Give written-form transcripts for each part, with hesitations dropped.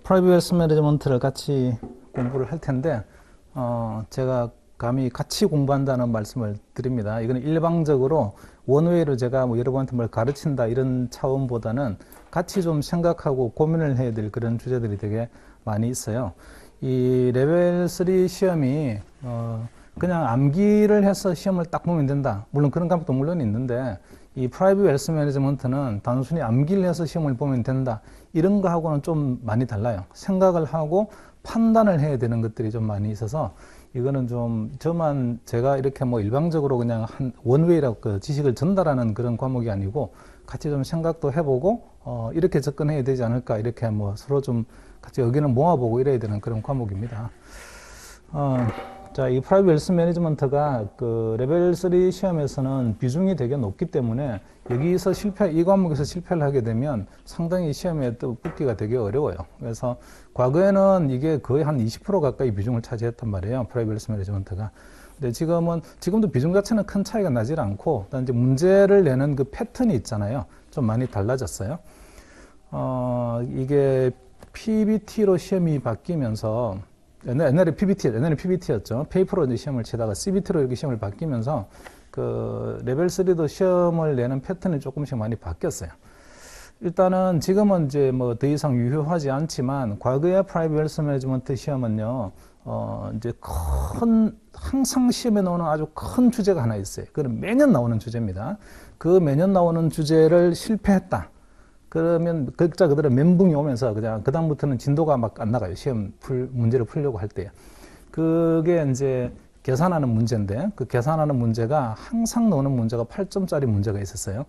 프라이빗 웨alth 매니지먼트를 같이 공부를 할 텐데, 제가 감히 같이 공부한다는 말씀을 드립니다. 이거는 일방적으로 원웨이로 제가 뭐 여러분한테 뭘 가르친다 이런 차원보다는 같이 좀 생각하고 고민을 해야 될 그런 주제들이 되게 많이 있어요. 이 레벨 3 시험이 그냥 암기를 해서 시험을 딱 보면 된다. 물론 그런 과목도 물론 있는데, 이 프라이빗 웨alth 매니지먼트는 단순히 암기를 해서 시험을 보면 된다. 이런 거하고는 좀 많이 달라요. 생각을 하고 판단을 해야 되는 것들이 좀 많이 있어서, 이거는 좀 제가 이렇게 뭐 일방적으로 그냥 한 원웨이라고 그 지식을 전달하는 그런 과목이 아니고, 같이 좀 생각도 해보고 이렇게 접근해야 되지 않을까, 이렇게 뭐 서로 좀 같이 의견을 모아보고 이래야 되는 그런 과목입니다. 자, 이 프라이빗 웨alth 매니지먼트가 그 레벨 3 시험에서는 비중이 되게 높기 때문에 여기서 이 과목에서 실패를 하게 되면 상당히 시험에 또 붙기가 되게 어려워요. 그래서 과거에는 이게 거의 한 20% 가까이 비중을 차지했단 말이에요. 프라이빗 웨alth 매니지먼트가. 근데 지금도 비중 자체는 큰 차이가 나질 않고, 일단 이제 문제를 내는 그 패턴이 있잖아요. 좀 많이 달라졌어요. 이게 PBT로 시험이 바뀌면서, 옛날에 PBT였죠. 페이퍼로 이제 시험을 치다가 CBT로 이렇게 시험을 바뀌면서 그 레벨 3도 시험을 내는 패턴이 조금씩 많이 바뀌었어요. 일단은 지금은 이제 뭐 더 이상 유효하지 않지만, 과거의 프라이빗 웨alth 매니지먼트 시험은요, 이제 항상 시험에 나오는 아주 큰 주제가 하나 있어요. 그건 매년 나오는 주제입니다. 그 매년 나오는 주제를 실패했다. 그러면 글자 그대로 멘붕이 오면서 그냥 그다음부터는 진도가 막 안 나가요. 문제를 풀려고 할 때. 그게 이제 계산하는 문제인데, 그 계산하는 문제가 항상 나오는 문제가 8점짜리 문제가 있었어요.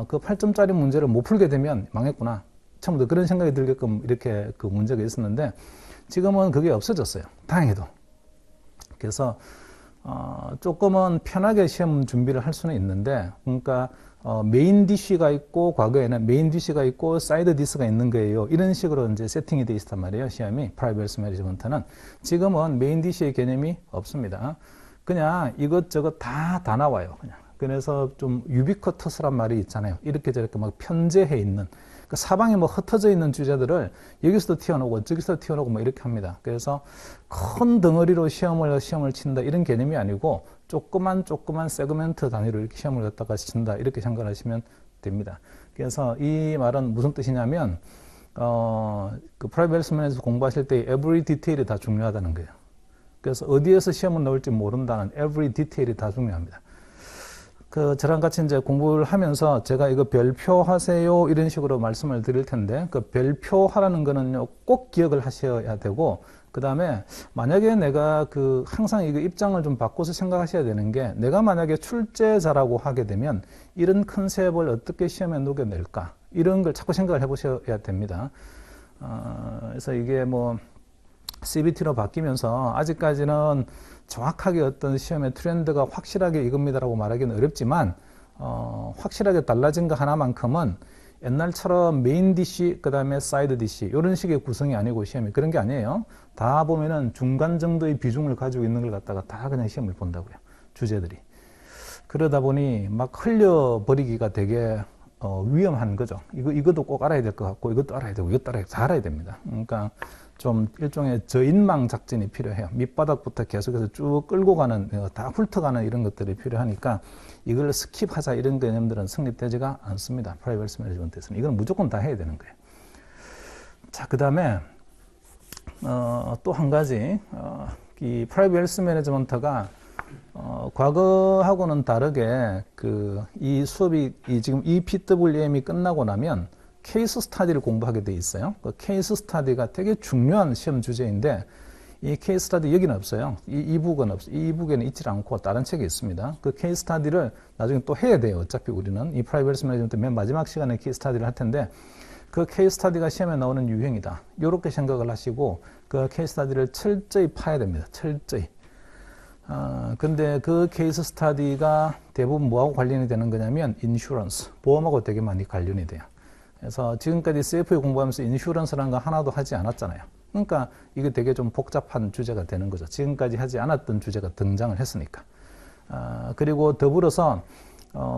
그 8점짜리 문제를 못 풀게 되면 망했구나. 처음부터 그런 생각이 들게끔 이렇게 그 문제가 있었는데, 지금은 그게 없어졌어요. 다행히도. 그래서 조금은 편하게 시험 준비를 할 수는 있는데, 그러니까 메인 디쉬가 있고, 과거에는 메인 디쉬가 있고 사이드 디스가 있는 거예요. 이런 식으로 이제 세팅이 돼 있단 말이에요. 시험이 프라이빗 웨alth 매니지먼트는. 지금은 메인 디쉬의 개념이 없습니다. 그냥 이것저것 다 나와요. 그냥. 그래서 좀 유비쿼터스란 말이 있잖아요. 이렇게 저렇게 막 편제해 있는, 그 사방에 뭐 흩어져 있는 주제들을 여기서도 튀어나오고 저기서도 튀어나오고 뭐 이렇게 합니다. 그래서 큰 덩어리로 시험을 친다 이런 개념이 아니고, 조그만 세그멘트 단위로 이렇게 시험을 갖다가 친다, 이렇게 생각하시면 됩니다. 그래서 이 말은 무슨 뜻이냐면, 그 프라이빗 웨alth 매니지먼트 공부하실 때 every detail이 다 중요하다는 거예요. 그래서 어디에서 시험은 나올지 모른다는 every detail이 다 중요합니다. 저랑 같이 이제 공부를 하면서 제가 이거 별표하세요 이런 식으로 말씀을 드릴 텐데, 그 별표하라는 거는요, 꼭 기억을 하셔야 되고, 그 다음에 만약에 내가 항상 이거 입장을 좀 바꿔서 생각하셔야 되는 게, 내가 만약에 출제자라고 하게 되면 이런 컨셉을 어떻게 시험에 녹여낼까, 이런 걸 자꾸 생각을 해보셔야 됩니다. 그래서 이게 뭐 CBT로 바뀌면서 아직까지는 정확하게 어떤 시험의 트렌드가 확실하게 이겁니다라고 말하기는 어렵지만, 확실하게 달라진 거 하나만큼은 옛날처럼 메인 디시, 그 다음에 사이드 디시, 이런 식의 구성이 아니고, 시험이 그런 게 아니에요. 다 보면은 중간 정도의 비중을 가지고 있는 걸 갖다가 다 그냥 시험을 본다고요. 주제들이. 그러다 보니 막 흘려버리기가 되게 위험한 거죠. 이것도 꼭 알아야 될 것 같고, 이것도 알아야 되고, 이것도 다 알아야 됩니다. 그러니까 좀 일종의 저인망 작전이 필요해요. 밑바닥부터 계속해서 쭉 끌고 가는, 다 훑어가는 이런 것들이 필요하니까, 이걸 스킵하자 이런 개념들은 성립되지가 않습니다. 프라이빗 웨alth 매니지먼트에서는. 이건 무조건 다 해야 되는 거예요. 자, 그 다음에 또 한 가지, 이 프라이빗 웨alth 매니지먼트가 과거하고는 다르게 이 수업이 지금 이 PWM이 끝나고 나면 케이스 스타디를 공부하게 돼 있어요. 그 케이스 스타디가 되게 중요한 시험 주제인데, 이 케이스 스타디 여기는 없어요. 이 북은 없어요. 이 북에는 있지 않고 다른 책에 있습니다. 그 케이스 스타디를 나중에 또 해야 돼요. 어차피 우리는 이 프라이빗 웨alth 매니지먼트 맨 마지막 시간에 케이스 스타디를 할 텐데, 그 케이스 스타디가 시험에 나오는 유형이다, 이렇게 생각을 하시고 그 케이스 스타디를 철저히 파야 됩니다. 철저히. 근데 그 케이스 스타디가 대부분 뭐하고 관련이 되는 거냐면, 인슈런스, 보험하고 되게 많이 관련이 돼요. 그래서 지금까지 CFA 공부하면서 인슈런스라는 거 하나도 하지 않았잖아요. 그러니까 이게 되게 좀 복잡한 주제가 되는 거죠. 지금까지 하지 않았던 주제가 등장을 했으니까. 그리고 더불어서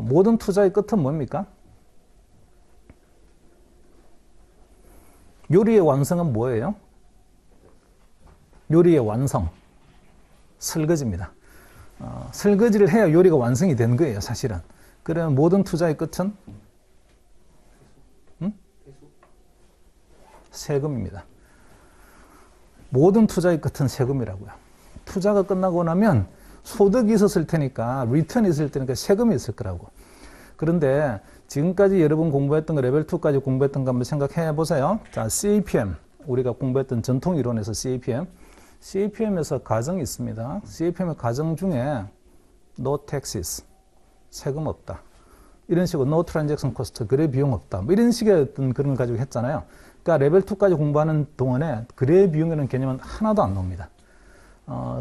모든 투자의 끝은 뭡니까? 요리의 완성은 뭐예요? 요리의 완성. 설거지입니다. 설거지를 해야 요리가 완성이 된 거예요, 사실은. 그러면 모든 투자의 끝은 세금입니다. 모든 투자의 끝은 세금이라고요. 투자가 끝나고 나면 소득이 있었을 테니까, 리턴이 있을 테니까 세금이 있을 거라고. 그런데 지금까지 여러분 공부했던 거, 레벨 2까지 공부했던 거 한번 생각해 보세요. 자, CAPM. 우리가 공부했던 전통 이론에서 CAPM. CAPM에서 가정이 있습니다. CAPM의 가정 중에 no taxes. 세금 없다. 이런 식으로 no transaction cost. 거래 비용 없다. 뭐 이런 식의 어떤 그런 걸 가지고 했잖아요. 그러니까 레벨 2까지 공부하는 동안에 거래 비용이라는 개념은 하나도 안 나옵니다.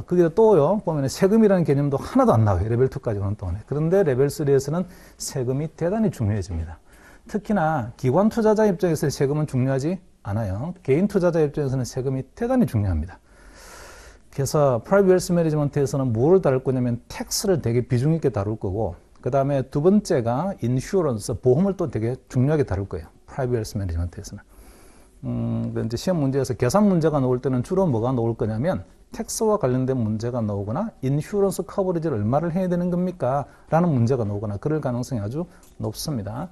그게 또요, 보면 세금이라는 개념도 하나도 안 나와요. 레벨 2까지 오는 동안에. 그런데 레벨 3에서는 세금이 대단히 중요해집니다. 특히나 기관 투자자 입장에서 세금은 중요하지 않아요. 개인 투자자 입장에서는 세금이 대단히 중요합니다. 그래서 프라이빗 웰스 매니지먼트에서는 뭐를 다룰 거냐면 텍스를 되게 비중 있게 다룰 거고, 그 다음에 두 번째가 인슈런스, 보험을 또 되게 중요하게 다룰 거예요. 프라이빗 웰스 매니지먼트에서는. 이제 시험 문제에서 계산 문제가 나올 때는 주로 뭐가 나올 거냐면 텍스와 관련된 문제가 나오거나 인슈런스 커버리지를 얼마를 해야 되는 겁니까? 라는 문제가 나오거나 그럴 가능성이 아주 높습니다.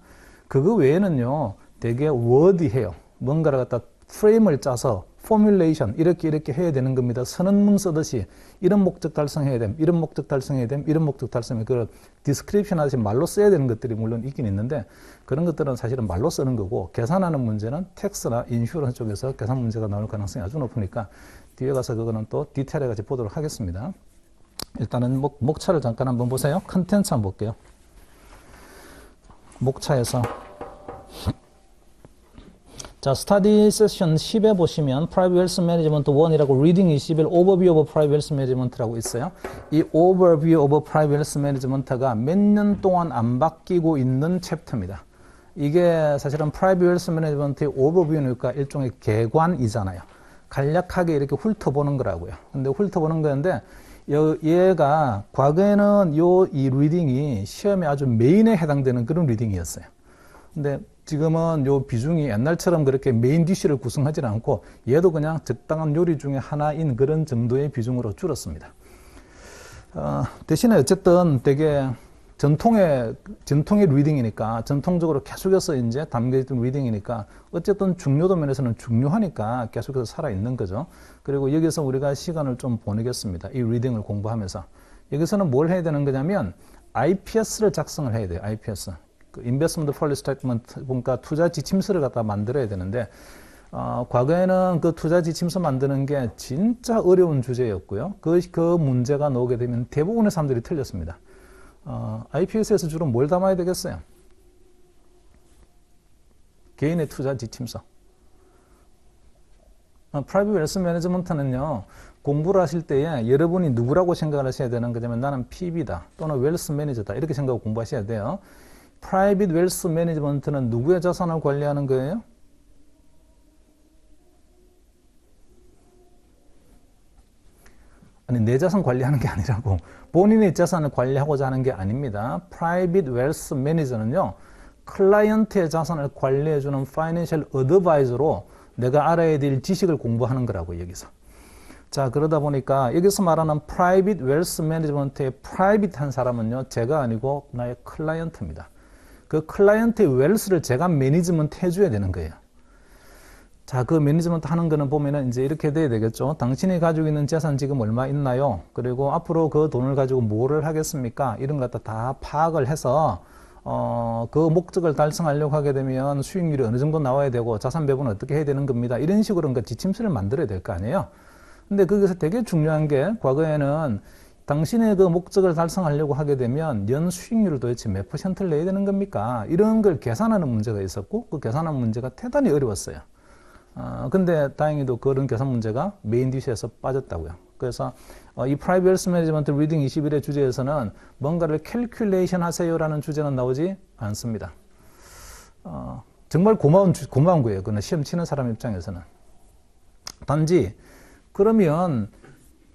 그거 외에는요, 되게 워디해요. 뭔가를 갖다 프레임을 짜서 포뮬레이션 이렇게 해야 되는 겁니다. 선언문 쓰듯이 이런 목적 달성해야 됨, 이런 목적 달성해야 됨, 이런 목적 달성해 그 디스크립션 하듯이 말로 써야 되는 것들이 물론 있긴 있는데 그런 것들은 사실은 말로 쓰는 거고 계산하는 문제는 텍스나 인슈런스 쪽에서 계산 문제가 나올 가능성이 아주 높으니까 뒤에 가서 그거는 또 디테일하게 같이 보도록 하겠습니다. 일단은 목차를 잠깐 한번 보세요. 컨텐츠 한번 볼게요. 목차에서 자, 스터디 세션 10에 보시면 Private Wealth Management 1이라고 Reading 21 Overview of Private Wealth Management라고 있어요. 이 Overview of Private Wealth Management가 몇 년 동안 안 바뀌고 있는 챕터입니다. 이게 사실은 Private Wealth Management의 Overview니까 일종의 개관이잖아요. 간략하게 이렇게 훑어보는 거라고요. 근데 훑어보는 거였는데 얘가 과거에는 이 리딩이 시험에 아주 메인에 해당되는 그런 리딩이었어요. 근데 지금은 요 비중이 옛날처럼 그렇게 메인 디쉬를 구성하지는 않고 얘도 그냥 적당한 요리 중에 하나인 그런 정도의 비중으로 줄었습니다. 대신에 어쨌든 되게 전통의 리딩이니까 전통적으로 계속해서 이제 담겨있던 리딩이니까 어쨌든 중요도 면에서는 중요하니까 계속해서 살아있는 거죠. 그리고 여기서 우리가 시간을 좀 보내겠습니다. 이 리딩을 공부하면서. 여기서는 뭘 해야 되는 거냐면 IPS를 작성을 해야 돼요. IPS. 인베스트먼트 폴리시 스테이트먼트, 그러니까 투자 지침서를 갖다 만들어야 되는데 과거에는 그 투자 지침서 만드는 게 진짜 어려운 주제였고요. 그 문제가 나오게 되면 대부분의 사람들이 틀렸습니다. IPS에서 주로 뭘 담아야 되겠어요? 개인의 투자 지침서. 프라이빗 웰스 매니지먼트는요, 공부를 하실 때에 여러분이 누구라고 생각을 하셔야 되는 거냐면 나는 PB다 또는 웰스 매니저다 이렇게 생각하고 공부하셔야 돼요. 프라이빗 웰스 매니지먼트는 누구의 자산을 관리하는 거예요? 아니, 내 자산 관리하는 게 아니라고. 본인의 자산을 관리하고자 하는 게 아닙니다. 프라이빗 웰스 매니저는요, 클라이언트의 자산을 관리해주는 파이낸셜 어드바이저로 내가 알아야 될 지식을 공부하는 거라고, 여기서. 자, 그러다 보니까 여기서 말하는 프라이빗 웰스 매니지먼트의 프라이빗한 사람은요, 제가 아니고 나의 클라이언트입니다. 그 클라이언트의 웰스를 제가 매니지먼트 해줘야 되는 거예요. 자, 그 매니지먼트 하는 거는 보면은 이제 이렇게 돼야 되겠죠. 당신이 가지고 있는 재산 지금 얼마 있나요? 그리고 앞으로 그 돈을 가지고 뭐를 하겠습니까? 이런 것 다 파악을 해서, 그 목적을 달성하려고 하게 되면 수익률이 어느 정도 나와야 되고 자산 배분은 어떻게 해야 되는 겁니다. 이런 식으로 그러니까 지침서를 만들어야 될 거 아니에요. 근데 거기서 되게 중요한 게 과거에는 당신의 그 목적을 달성하려고 하게 되면 연 수익률을 도대체 몇 %를 내야 되는 겁니까? 이런 걸 계산하는 문제가 있었고 그 계산하는 문제가 대단히 어려웠어요. 근데 다행히도 그런 계산 문제가 메인 디시에서 빠졌다고요. 그래서 이 프라이빗 웰스 매니지먼트 리딩 21의 주제에서는 뭔가를 캘큘레이션 하세요라는 주제는 나오지 않습니다. 정말 고마운 거예요. 그는 시험 치는 사람 입장에서는. 단지 그러면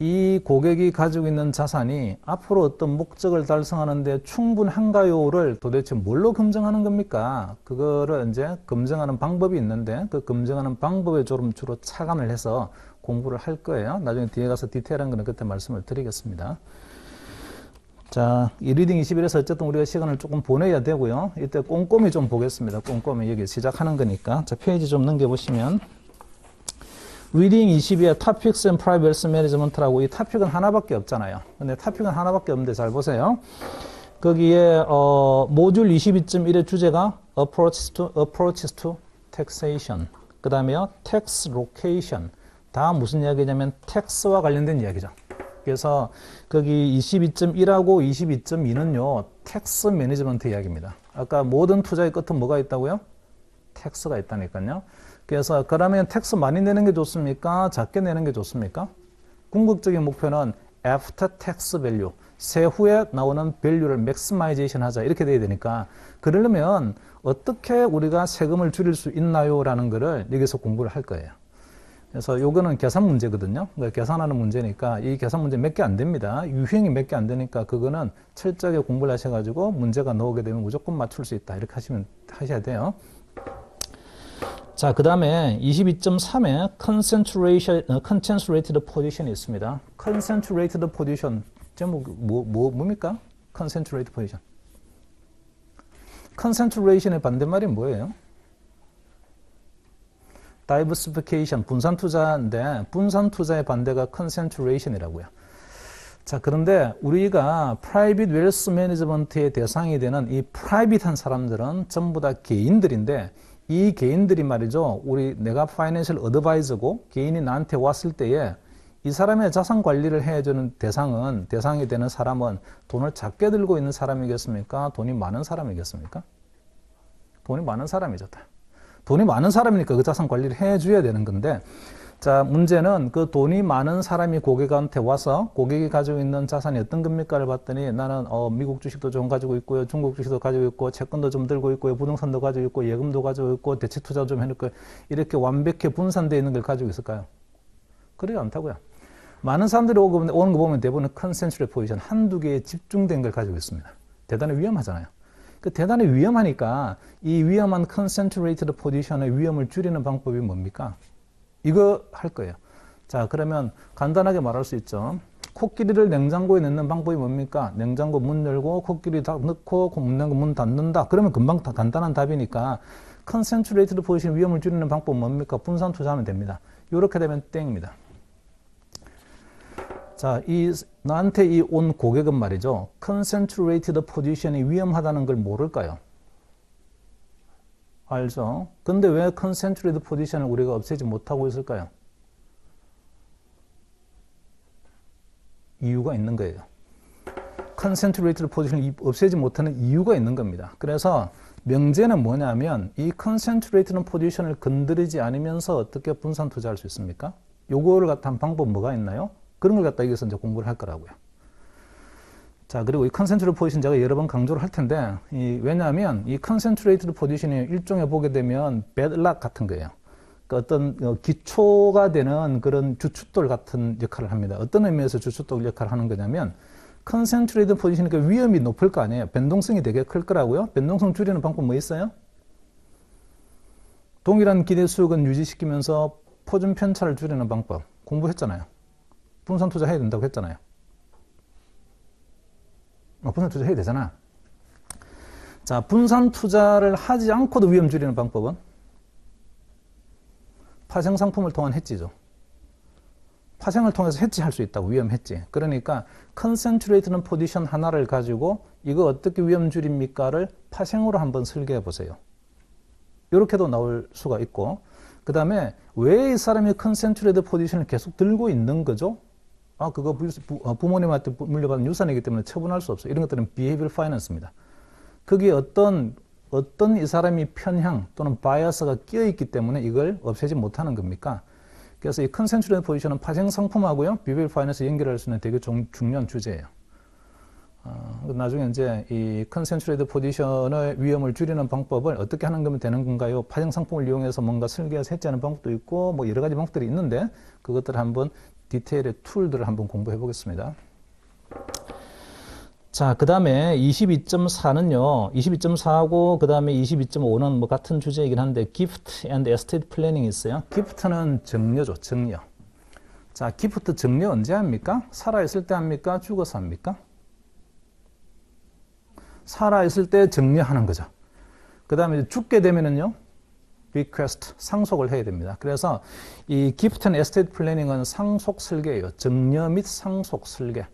이 고객이 가지고 있는 자산이 앞으로 어떤 목적을 달성하는데 충분한가요를 도대체 뭘로 검증하는 겁니까? 그거를 이제 검증하는 방법이 있는데 그 검증하는 방법에 주로 착안을 해서 공부를 할 거예요. 나중에 뒤에 가서 디테일한 거는 그때 말씀을 드리겠습니다. 자, 이 리딩 21에서 어쨌든 우리가 시간을 조금 보내야 되고요. 이때 꼼꼼히 좀 보겠습니다. 꼼꼼히 여기 시작하는 거니까. 자, 페이지 좀 넘겨보시면 리딩 22에 Topics and Private Wealth Management라고 이 토픽은 하나밖에 없잖아요. 근데 토픽은 하나밖에 없는데 잘 보세요. 거기에 모듈 22.1의 주제가 Approaches to Taxation. 그 다음에요. Tax Location. 다 무슨 이야기냐면 텍스와 관련된 이야기죠. 그래서 거기 22.1하고 22.2는요. 텍스 매니지먼트 이야기입니다. 아까 모든 투자의 끝은 뭐가 있다고요? 텍스가 있다니까요. 그래서 그러면 텍스 많이 내는 게 좋습니까? 작게 내는 게 좋습니까? 궁극적인 목표는 after tax value, 세후에 나오는 밸류를 맥시마이제이션 하자 이렇게 돼야 되니까 그러려면 어떻게 우리가 세금을 줄일 수 있나요? 라는 거를 여기서 공부를 할 거예요. 그래서 요거는 계산 문제거든요. 그러니까 계산하는 문제니까 이 계산 문제 몇 개 안 됩니다. 유형이 몇 개 안 되니까 그거는 철저하게 공부를 하셔가지고 문제가 나오게 되면 무조건 맞출 수 있다. 이렇게 하셔야 돼요. 자, 그 다음에 22.3에 concentrated position이 있습니다. concentrated position. 제목, 뭡니까? concentrated position. concentration의 반대말이 뭐예요? diversification, 분산 투자인데, 분산 투자의 반대가 concentration이라고요. 자, 그런데 우리가 private wealth management의 대상이 되는 이 private한 사람들은 전부 다 개인들인데, 이 개인들이 말이죠. 내가 파이낸셜 어드바이저고 개인이 나한테 왔을 때에 이 사람의 자산 관리를 해주는 대상이 되는 사람은 돈을 작게 들고 있는 사람이겠습니까? 돈이 많은 사람이겠습니까? 돈이 많은 사람이죠. 돈이 많은 사람이니까 그 자산 관리를 해줘야 되는 건데, 자, 문제는 그 돈이 많은 사람이 고객한테 와서 고객이 가지고 있는 자산이 어떤 겁니까를 봤더니 나는 미국 주식도 좀 가지고 있고요. 중국 주식도 가지고 있고 채권도 좀 들고 있고요. 부동산도 가지고 있고 예금도 가지고 있고 대체 투자 좀 해놓고 이렇게 완벽히 분산되어 있는 걸 가지고 있을까요? 그러지 않다고요. 많은 사람들이 오는 거 보면 대부분 컨센트레이트 포지션 한두 개에 집중된 걸 가지고 있습니다. 대단히 위험하잖아요. 그 대단히 위험하니까 이 위험한 컨센트레이트 포지션의 위험을 줄이는 방법이 뭡니까? 이거 할 거예요. 자, 그러면 간단하게 말할 수 있죠. 코끼리를 냉장고에 넣는 방법이 뭡니까? 냉장고 문 열고 코끼리 다 넣고 문 닫는다. 그러면 금방 간단한 답이니까 컨센트레이트 포지션 위험을 줄이는 방법은 뭡니까? 분산 투자하면 됩니다. 이렇게 되면 땡입니다. 자, 나한테 온 고객은 말이죠. 컨센트레이트 포지션이 위험하다는 걸 모를까요? 알죠? 근데 왜 컨센트레이트 포지션을 우리가 없애지 못하고 있을까요? 이유가 있는 거예요. 컨센트레이트 포지션을 없애지 못하는 이유가 있는 겁니다. 그래서 명제는 뭐냐면 이 컨센트레이트 포지션을 건드리지 않으면서 어떻게 분산 투자할 수 있습니까? 요거를 갖다 한 방법 뭐가 있나요? 그런 걸 갖다 여기서 이제 공부를 할 거라고요. 자, 그리고 이 컨센트레이트 포지션 제가 여러 번 강조를 할 텐데, 왜냐하면 이 컨센트레이트 포지션이 일종의 보게 되면 배드락 같은 거예요. 그러니까 어떤 기초가 되는 그런 주춧돌 같은 역할을 합니다. 어떤 의미에서 주춧돌 역할을 하는 거냐면, 컨센트레이트 포지션이니까 위험이 높을 거 아니에요. 변동성이 되게 클 거라고요. 변동성 줄이는 방법 뭐 있어요? 동일한 기대 수익은 유지시키면서 포준 편차를 줄이는 방법 공부했잖아요. 분산 투자 해야 된다고 했잖아요. 분산 투자 해야 되잖아. 자, 분산 투자를 하지 않고도 위험 줄이는 방법은 파생 상품을 통한 해지죠. 파생을 통해서 해지할 수 있다고, 위험 해지. 그러니까 컨센트레이트는 포지션 하나를 가지고 이거 어떻게 위험 줄입니까를 파생으로 한번 설계해 보세요. 이렇게도 나올 수가 있고, 그 다음에 왜 이 사람이 컨센트레이트 포지션을 계속 들고 있는 거죠? 그거 부모님한테 물려받은 유산이기 때문에 처분할 수 없어요. 이런 것들은 behavioral finance입니다. 거기에 어떤 이 사람이 편향 또는 바이어스가 끼어있기 때문에 이걸 없애지 못하는 겁니까? 그래서 이 컨센트레이트 포지션은 파생 상품하고요, behavioral finance 연결할 수 있는 되게 중요한 주제예요. 나중에 이제 이 컨센트레이트 포지션의 위험을 줄이는 방법을 어떻게 하는 거면 되는 건가요? 파생 상품을 이용해서 뭔가 설계해서 해지하는 방법도 있고, 뭐 여러 가지 방법들이 있는데, 그것들을 한번 디테일의 툴들을 한번 공부해 보겠습니다. 자, 그 다음에 22.4는요, 22.4하고 그 다음에 22.5는 뭐 같은 주제이긴 한데, gift and estate planning 있어요. gift는 증여죠, 증여. 자, gift 증여 언제 합니까? 살아있을 때 합니까? 죽어서 합니까? 살아있을 때 증여하는 거죠. 그 다음에 죽게 되면은요, bequest, 상속을 해야 됩니다. 그래서 이 gift and estate planning은 상속 설계예요. 증여 및 상속 설계.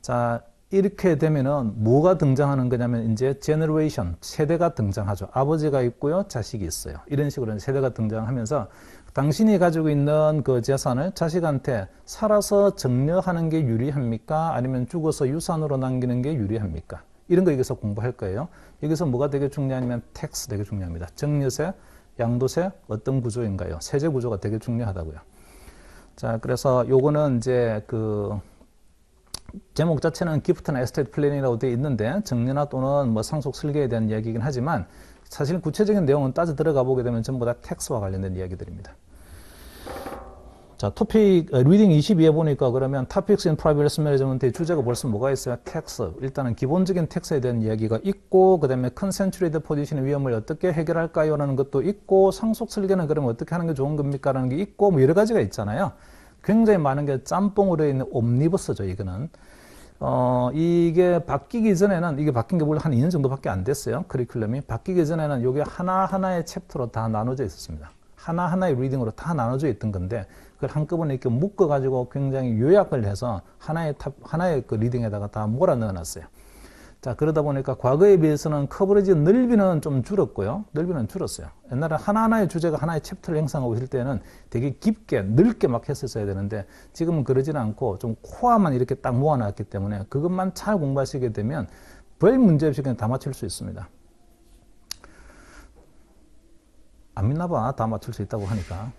자, 이렇게 되면은 뭐가 등장하는 거냐면 이제 generation, 세대가 등장하죠. 아버지가 있고요, 자식이 있어요. 이런 식으로 세대가 등장하면서 당신이 가지고 있는 그 재산을 자식한테 살아서 증여하는 게 유리합니까? 아니면 죽어서 유산으로 남기는 게 유리합니까? 이런 거 여기서 공부할 거예요. 여기서 뭐가 되게 중요하냐면 텍스 되게 중요합니다. 증여세, 양도세 어떤 구조인가요? 세제 구조가 되게 중요하다고요. 자, 그래서 요거는 이제 그 제목 자체는 기프트나 에스테이트 플래닝이라고 되어 있는데 증여나 또는 뭐 상속 설계에 대한 이야기이긴 하지만 사실 구체적인 내용은 따져 들어가 보게 되면 전부 다 텍스와 관련된 이야기들입니다. 자, 토픽 리딩 22에 보니까 그러면 Topics in Private Wealth Management의 주제가 벌써 뭐가 있어요? 텍스. 일단은 기본적인 텍스에 대한 이야기가 있고 그다음에 Concentrated Position의 위험을 어떻게 해결할까요? 라는 것도 있고 상속 설계는 그러면 어떻게 하는 게 좋은 겁니까? 라는 게 있고 뭐 여러 가지가 있잖아요. 굉장히 많은 게 짬뽕으로 있는 옴니버스죠, 이거는. 이게 바뀌기 전에는, 이게 바뀐 게 원래 한 2년 정도밖에 안 됐어요. 커리큘럼이. 바뀌기 전에는 이게 하나하나의 챕터로 다 나눠져 있었습니다. 하나하나의 리딩으로 다 나눠져 있던 건데, 그걸 한꺼번에 이렇게 묶어가지고 굉장히 요약을 해서 하나의 그 리딩에다가 다 몰아 넣어 놨어요. 자, 그러다 보니까 과거에 비해서는 커버리지 넓이는 좀 줄었고요. 넓이는 줄었어요. 옛날에 하나하나의 주제가 하나의 챕터를 형성하고 있을 때는 되게 깊게, 넓게 막 했었어야 되는데 지금은 그러지는 않고 좀 코어만 이렇게 딱 모아놨기 때문에 그것만 잘 공부하시게 되면 별 문제 없이 그냥 다 맞출 수 있습니다. 안 믿나 봐. 다 맞출 수 있다고 하니까.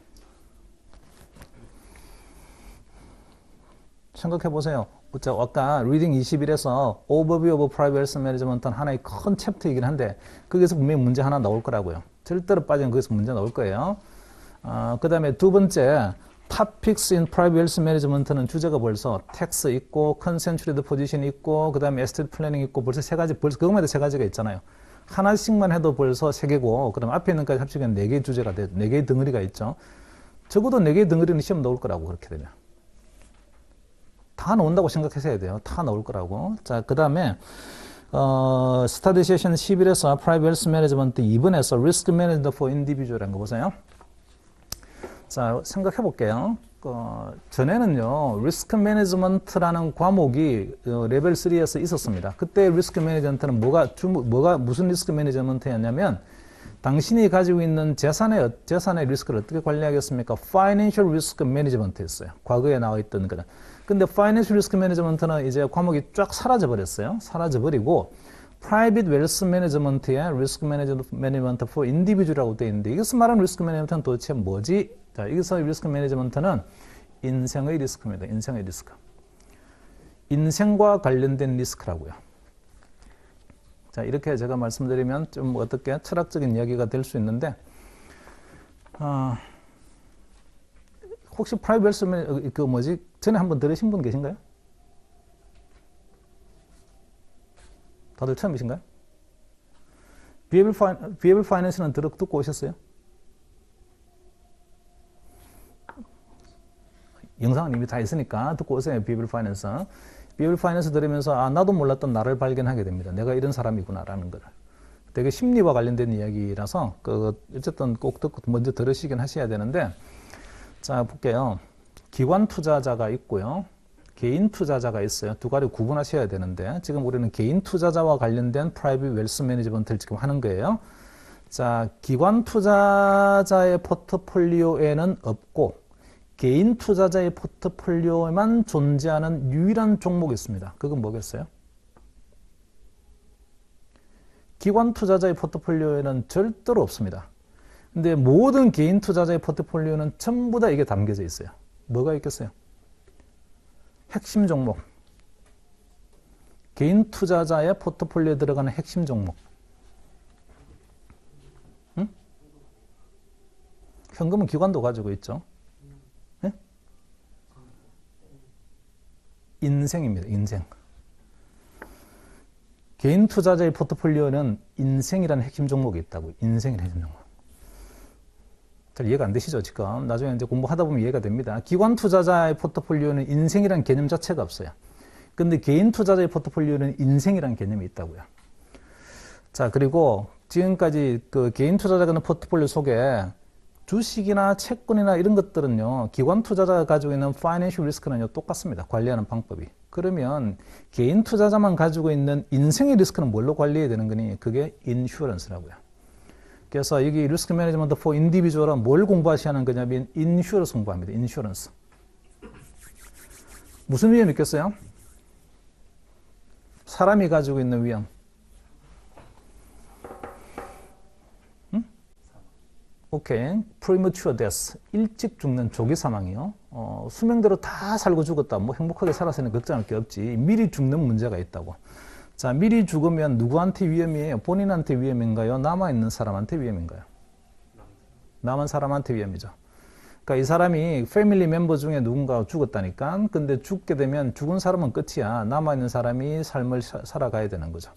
생각해 보세요. 아까 리딩 21에서 Overview of Private Wealth Management는 하나의 큰 챕터이긴 한데 거기서 분명히 문제 하나 나올 거라고요. 절대로 빠지면 거기서 문제 나올 거예요. 그 다음에 두 번째 Topics in Private Wealth Management는 주제가 벌써 Tax 있고 Concentrated Position 있고 그 다음에 Estate Planning 있고 벌써 세 가지, 벌써 그것만 해도 세 가지가 있잖아요. 하나씩만 해도 벌써 세 개고 그럼 앞에 있는 것까지 합치면 네 개의 주제가 돼, 네 개의 덩어리가 있죠. 적어도 네 개의 덩어리는 시험 나올 거라고 그렇게 되면. 다 나온다고 생각하셔야 돼요. 다 나올 거라고. 자, 그 다음에, 스타디 세션 11에서 Private Wealth Management 2번에서 Risk Management for Individual이라는 거 보세요. 자, 생각해 볼게요. 전에는요, Risk Management라는 과목이 레벨 3에서 있었습니다. 그때 Risk Management는 무슨 Risk Management였냐면, 당신이 가지고 있는 재산의 리스크를 어떻게 관리하겠습니까? Financial Risk Management였어요. 과거에 나와 있던 거는. 근데 Financial Risk Management는 이제 과목이 쫙 사라져 버렸어요. 사라져 버리고 Private Wealth Management의 Risk Management for Individual이라고 되어 있는데 이것을 말하는 Risk Management는 도대체 뭐지? 자, 여기서 Risk Management는 인생의 리스크입니다. 인생의 리스크. 인생과 관련된 리스크라고요. 자, 이렇게 제가 말씀드리면 좀 어떻게 철학적인 이야기가 될 수 있는데, 혹시 프라이빗 웰스 전에 한번 들으신 분 계신가요? 다들 처음이신가요? 비에블 파이낸스는 듣고 오셨어요? 영상은 이미 다 있으니까 듣고 오세요. 비에블 파이낸스. 비에블 파이낸스 들으면서 나도 몰랐던 나를 발견하게 됩니다. 내가 이런 사람이구나라는 거를. 되게 심리와 관련된 이야기라서 어쨌든 꼭 듣고 먼저 들으시긴 하셔야 되는데, 자, 볼게요. 기관 투자자가 있고요. 개인 투자자가 있어요. 두 가지 구분하셔야 되는데 지금 우리는 개인 투자자와 관련된 프라이빗 웰스 매니지먼트를 지금 하는 거예요. 자, 기관 투자자의 포트폴리오에는 없고 개인 투자자의 포트폴리오에만 존재하는 유일한 종목이 있습니다. 그건 뭐겠어요? 기관 투자자의 포트폴리오에는 절대로 없습니다. 근데 모든 개인 투자자의 포트폴리오는 전부 다 이게 담겨져 있어요. 뭐가 있겠어요? 핵심 종목. 개인 투자자의 포트폴리오에 들어가는 핵심 종목. 응? 현금은 기관도 가지고 있죠. 네? 인생입니다. 인생. 개인 투자자의 포트폴리오는 인생이라는 핵심 종목이 있다고. 인생이라는 핵심 종목. 잘 이해가 안 되시죠, 지금? 나중에 이제 공부하다 보면 이해가 됩니다. 기관 투자자의 포트폴리오는 인생이라는 개념 자체가 없어요. 근데 개인 투자자의 포트폴리오는 인생이라는 개념이 있다고요. 자, 그리고 지금까지 그 개인 투자자가 있는 포트폴리오 속에 주식이나 채권이나 이런 것들은요, 기관 투자자가 가지고 있는 파이낸셜 리스크는요, 똑같습니다. 관리하는 방법이. 그러면 개인 투자자만 가지고 있는 인생의 리스크는 뭘로 관리해야 되는 거니? 그게 인슈런스라고요. 그래서 여기 리스크 매니지먼트 for 인디비주얼은 뭘 공부하셔야 하는 거냐면 인슈런스 공부합니다. 인슈런스. 무슨 위험 있겠어요? 사람이 가지고 있는 위험. 응? 오케이. premature death. 일찍 죽는 조기 사망이요. 수명대로 다 살고 죽었다. 뭐 행복하게 살아서는 걱정할 게 없지. 미리 죽는 문제가 있다고. 자, 미리 죽으면 누구한테 위험이에요? 본인한테 위험인가요? 남아있는 사람한테 위험인가요? 남은 사람한테 위험이죠. 그러니까 이 사람이 패밀리 멤버 중에 누군가가 죽었다니까. 근데 죽게 되면 죽은 사람은 끝이야. 남아있는 사람이 삶을 살아가야 되는 거죠.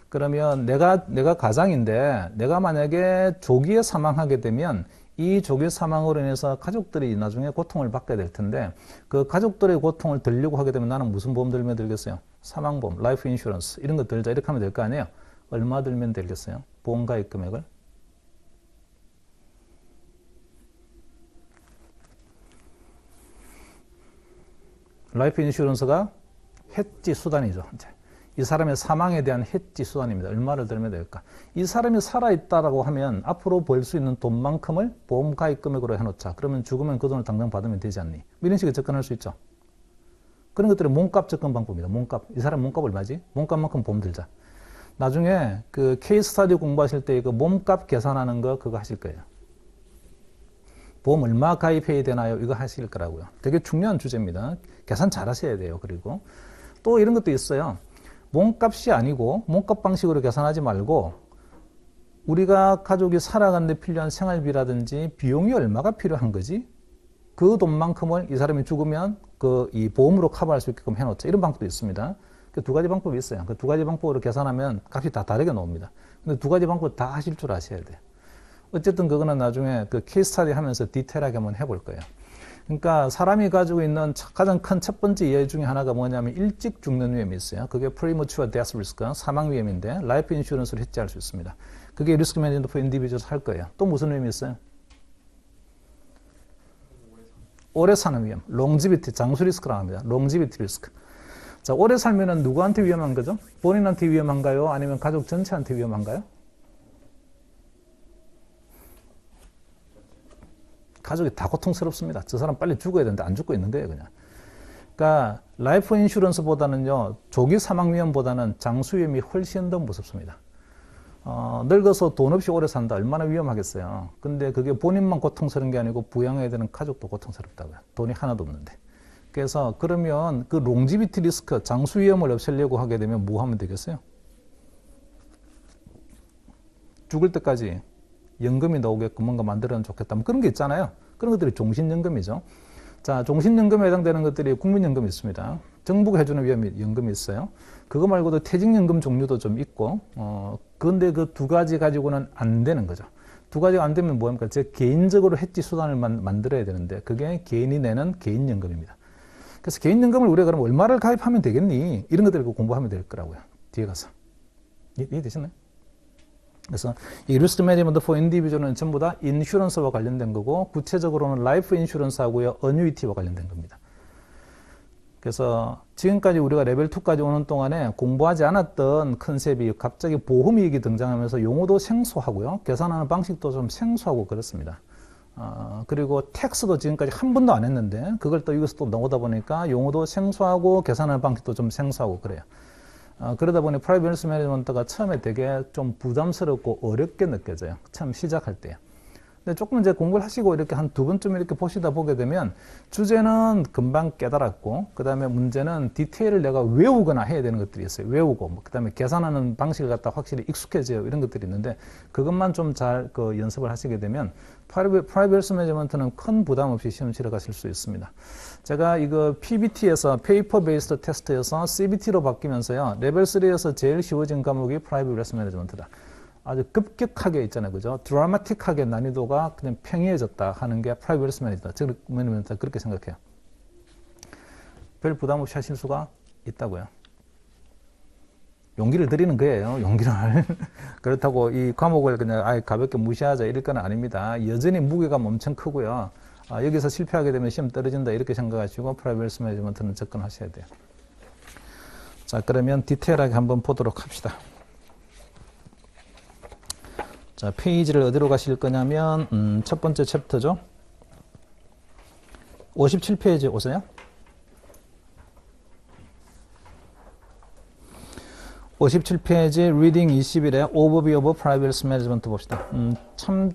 그러면 내가 가장인데 내가 만약에 조기에 사망하게 되면 이 조기 사망으로 인해서 가족들이 나중에 고통을 받게 될 텐데 그 가족들의 고통을 들려고 하게 되면 나는 무슨 보험 들면 되겠어요? 사망보험, 라이프 인슈런스 이런 거 들자 이렇게 하면 될 거 아니에요? 얼마 들면 되겠어요? 보험 가입 금액을? 라이프 인슈런스가 해지 수단이죠. 이 사람의 사망에 대한 해지 수단입니다. 얼마를 들면 될까? 이 사람이 살아있다라고 하면 앞으로 벌 수 있는 돈만큼을 보험 가입 금액으로 해놓자. 그러면 죽으면 그 돈을 당장 받으면 되지 않니? 이런 식으로 접근할 수 있죠. 그런 것들이 몸값 접근 방법입니다. 몸값. 이 사람 몸값 얼마지? 몸값만큼 보험 들자. 나중에 그 케이스 스터디 공부하실 때 그 몸값 계산하는 거 그거 하실 거예요. 보험 얼마 가입해야 되나요? 이거 하실 거라고요. 되게 중요한 주제입니다. 계산 잘 하셔야 돼요. 그리고 또 이런 것도 있어요. 몸값이 아니고 몸값 방식으로 계산하지 말고 우리가 가족이 살아가는 데 필요한 생활비라든지 비용이 얼마가 필요한 거지? 그 돈만큼을 이 사람이 죽으면 이 보험으로 커버할 수 있게끔 해놓자. 이런 방법도 있습니다. 그 두 가지 방법이 있어요. 그 두 가지 방법으로 계산하면 값이 다 다르게 나옵니다. 근데 두 가지 방법 다 하실 줄 아셔야 돼요. 어쨌든 그거는 나중에 그 케이스 스터디 하면서 디테일하게 한번 해볼 거예요. 그러니까 사람이 가지고 있는 가장 큰 첫 번째 예외 중에 하나가 뭐냐면 일찍 죽는 위험이 있어요. 그게 premature death risk, 사망 위험인데 라이프 인슈런스를 해지할 수 있습니다. 그게 리스크 매니지먼트 포 인디비주얼 할 거예요. 또 무슨 위험이 있어요? 오래 사는 위험, 롱지비티, 장수 리스크라고 합니다. 롱지비티 리스크. 자, 오래 살면은 누구한테 위험한 거죠? 본인한테 위험한가요? 아니면 가족 전체한테 위험한가요? 가족이 다 고통스럽습니다. 저 사람 빨리 죽어야 되는데 안 죽고 있는 거예요, 그냥. 그러니까 라이프 인슈런스보다는요, 조기 사망 위험보다는 장수 위험이 훨씬 더 무섭습니다. 늙어서 돈 없이 오래 산다. 얼마나 위험하겠어요. 근데 그게 본인만 고통스러운 게 아니고 부양해야 되는 가족도 고통스럽다고요. 돈이 하나도 없는데. 그래서 그러면 그 롱지비티 리스크, 장수 위험을 없애려고 하게 되면 뭐 하면 되겠어요? 죽을 때까지 연금이 나오게끔 뭔가 만들어면 좋겠다. 뭐 그런 게 있잖아요. 그런 것들이 종신연금이죠. 자, 종신연금에 해당되는 것들이 국민연금이 있습니다. 정부가 해주는 연금이 있어요. 그거 말고도 퇴직연금 종류도 좀 있고, 그런데 그 두 가지 가지고는 안 되는 거죠. 두 가지가 안 되면 뭐합니까? 제가 개인적으로 해지 수단을 만들어야 되는데, 그게 개인이 내는 개인연금입니다. 그래서 개인연금을 우리가 그럼 얼마를 가입하면 되겠니? 이런 것들을 공부하면 될 거라고요. 뒤에 가서. 이해되셨나요? 그래서 이 리스크 매니지먼트 포 인디비주얼은 전부 다 인슈런스와 관련된 거고 구체적으로는 라이프 인슈런스하고요 어뉴이티와 관련된 겁니다. 그래서 지금까지 우리가 레벨 2까지 오는 동안에 공부하지 않았던 컨셉이 갑자기 보험이익이 등장하면서 용어도 생소하고요 계산하는 방식도 좀 생소하고 그렇습니다. 그리고 텍스도 지금까지 한 번도 안 했는데 그걸 또 여기서 또 나오다 보니까 용어도 생소하고 계산하는 방식도 좀 생소하고 그래요. 그러다 보니 프라이빗 리스크 매니지먼트가 처음에 되게 좀 부담스럽고 어렵게 느껴져요. 처음 시작할 때요. 근데 조금 이제 공부를 하시고 이렇게 한 두 번쯤 이렇게 보시다 보게 되면 주제는 금방 깨달았고, 그 다음에 문제는 디테일을 내가 외우거나 해야 되는 것들이 있어요. 외우고, 뭐 그 다음에 계산하는 방식을 갖다 확실히 익숙해져요. 이런 것들이 있는데, 그것만 좀 잘 그 연습을 하시게 되면 프라이빗 매니지먼트는 큰 부담 없이 시험 치러 가실 수 있습니다. 제가 이거 PBT에서 페이퍼 베이스드 테스트에서 CBT로 바뀌면서요, 레벨 3에서 제일 쉬워진 과목이 프라이빗 리스크 매니지먼트다. 아주 급격하게 있잖아요, 그죠? 드라마틱하게 난이도가 그냥 평이해졌다 하는 게 프라이빗 리스크 매니지먼트, 그렇게 생각해요. 별 부담 없이 하실 수가 있다고요. 용기를 드리는 거예요, 용기를. 그렇다고 이 과목을 그냥 아예 가볍게 무시하자 이럴 건 아닙니다. 여전히 무게감 엄청 크고요. 여기서 실패하게 되면 시험 떨어진다 이렇게 생각하시고 프라이빗 리스크 매니지먼트는 접근하셔야 돼요. 자, 그러면 디테일하게 한번 보도록 합시다. 자, 페이지를 어디로 가실 거냐면 첫 번째 챕터죠. 57페이지 오세요. 57페이지 리딩 21에 Overview of Private Risk Management 봅시다. 참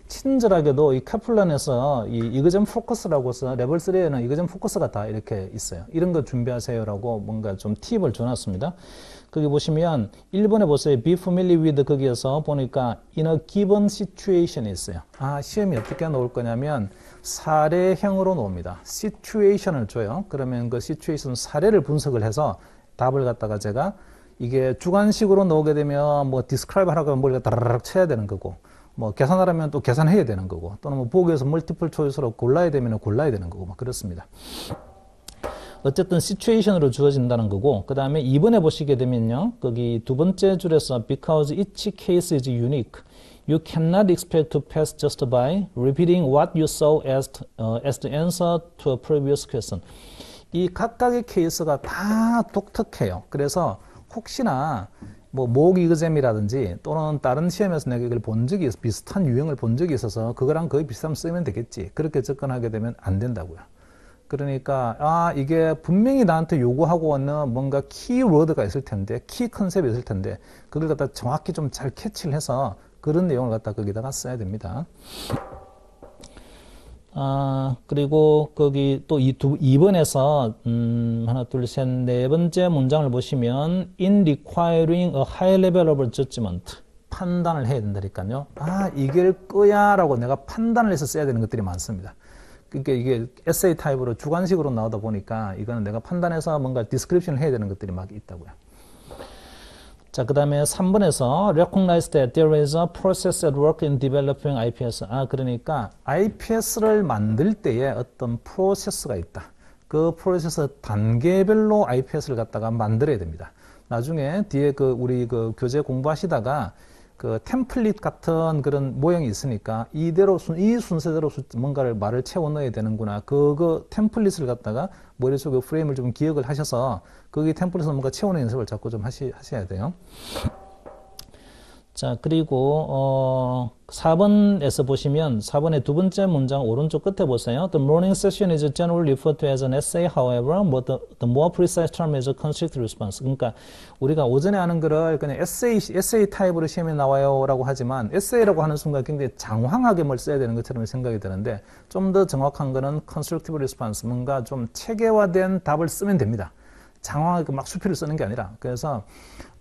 친절하게도 이 카플란에서 이 이거점 포커스라고서 레벨 3에는 이거점 포커스가 다 이렇게 있어요. 이런 거 준비하세요라고 뭔가 좀 팁을 줘놨습니다. 거기 보시면 1번에 보세요. Be familiar with 거기에서 보니까 in a given situation이 있어요. 시험이 어떻게 나올 거냐면 사례형으로 나옵니다. situation을 줘요. 그러면 그 situation 사례를 분석을 해서 답을 갖다가 제가 이게 주관식으로 나오게 되면 뭐 describe 하라고 하면 머리가 다라락 쳐야 되는 거고, 뭐 계산하려면 또 계산해야 되는 거고, 또는 뭐 보기에서 멀티플 초이스로 골라야 되면 골라야 되는 거고, 뭐 그렇습니다. 어쨌든 시츄에이션으로 주어진다는 거고, 그 다음에 2번에 보시게 되면요, 거기 두 번째 줄에서 because each case is unique, you cannot expect to pass just by repeating what you saw as the answer to a previous question. 이 각각의 케이스가 다 독특해요. 그래서 혹시나 뭐 모의 이그잼이라든지 또는 다른 시험에서 내가 이걸 본 적이 비슷한 유형을 본 적이 있어서 그거랑 거의 비슷하면 쓰면 되겠지. 그렇게 접근하게 되면 안 된다고요. 그러니까 이게 분명히 나한테 요구하고 있는 뭔가 키워드가 있을 텐데, 키 컨셉이 있을 텐데 그걸 갖다 정확히 좀 잘 캐치를 해서 그런 내용을 갖다 거기다가 써야 됩니다. 그리고 거기 또 2번에서 하나, 둘, 셋, 네 번째 문장을 보시면 in requiring a high level of judgment, 판단을 해야 된다니까요. 이길 거야 라고 내가 판단을 해서 써야 되는 것들이 많습니다. 그러니까 이게 에세이 타입으로 주관식으로 나오다 보니까 이거는 내가 판단해서 뭔가 디스크립션을 해야 되는 것들이 막 있다고요. 자, 그 다음에 3번에서 recognize that there is a process at work in developing IPS. 그러니까 IPS를 만들 때에 어떤 프로세스가 있다. 그 프로세스 단계별로 IPS를 갖다가 만들어야 됩니다. 나중에 뒤에 우리 교재 공부하시다가 그 템플릿 같은 그런 모형이 있으니까 이대로 이 순서대로 뭔가를 말을 채워 넣어야 되는구나. 그거 템플릿을 갖다가 머릿속에 프레임을 좀 기억을 하셔서 거기 템플릿을 뭔가 채우는 연습을 자꾸 좀 하셔야 돼요. 자, 그리고 4번에서 보시면 4번의 두 번째 문장 오른쪽 끝에 보세요. The morning session is generally referred to as an essay. However, the more precise term is a constructive response. 그러니까 우리가 오전에 하는 거를 그냥 에세이 타입으로 시험에 나와요라고 하지만 에세이라고 하는 순간 굉장히 장황하게 뭘 써야 되는 것처럼 생각이 드는데 좀 더 정확한 거는 constructive response, 뭔가 좀 체계화된 답을 쓰면 됩니다. 장황하게 막 수필을 쓰는 게 아니라. 그래서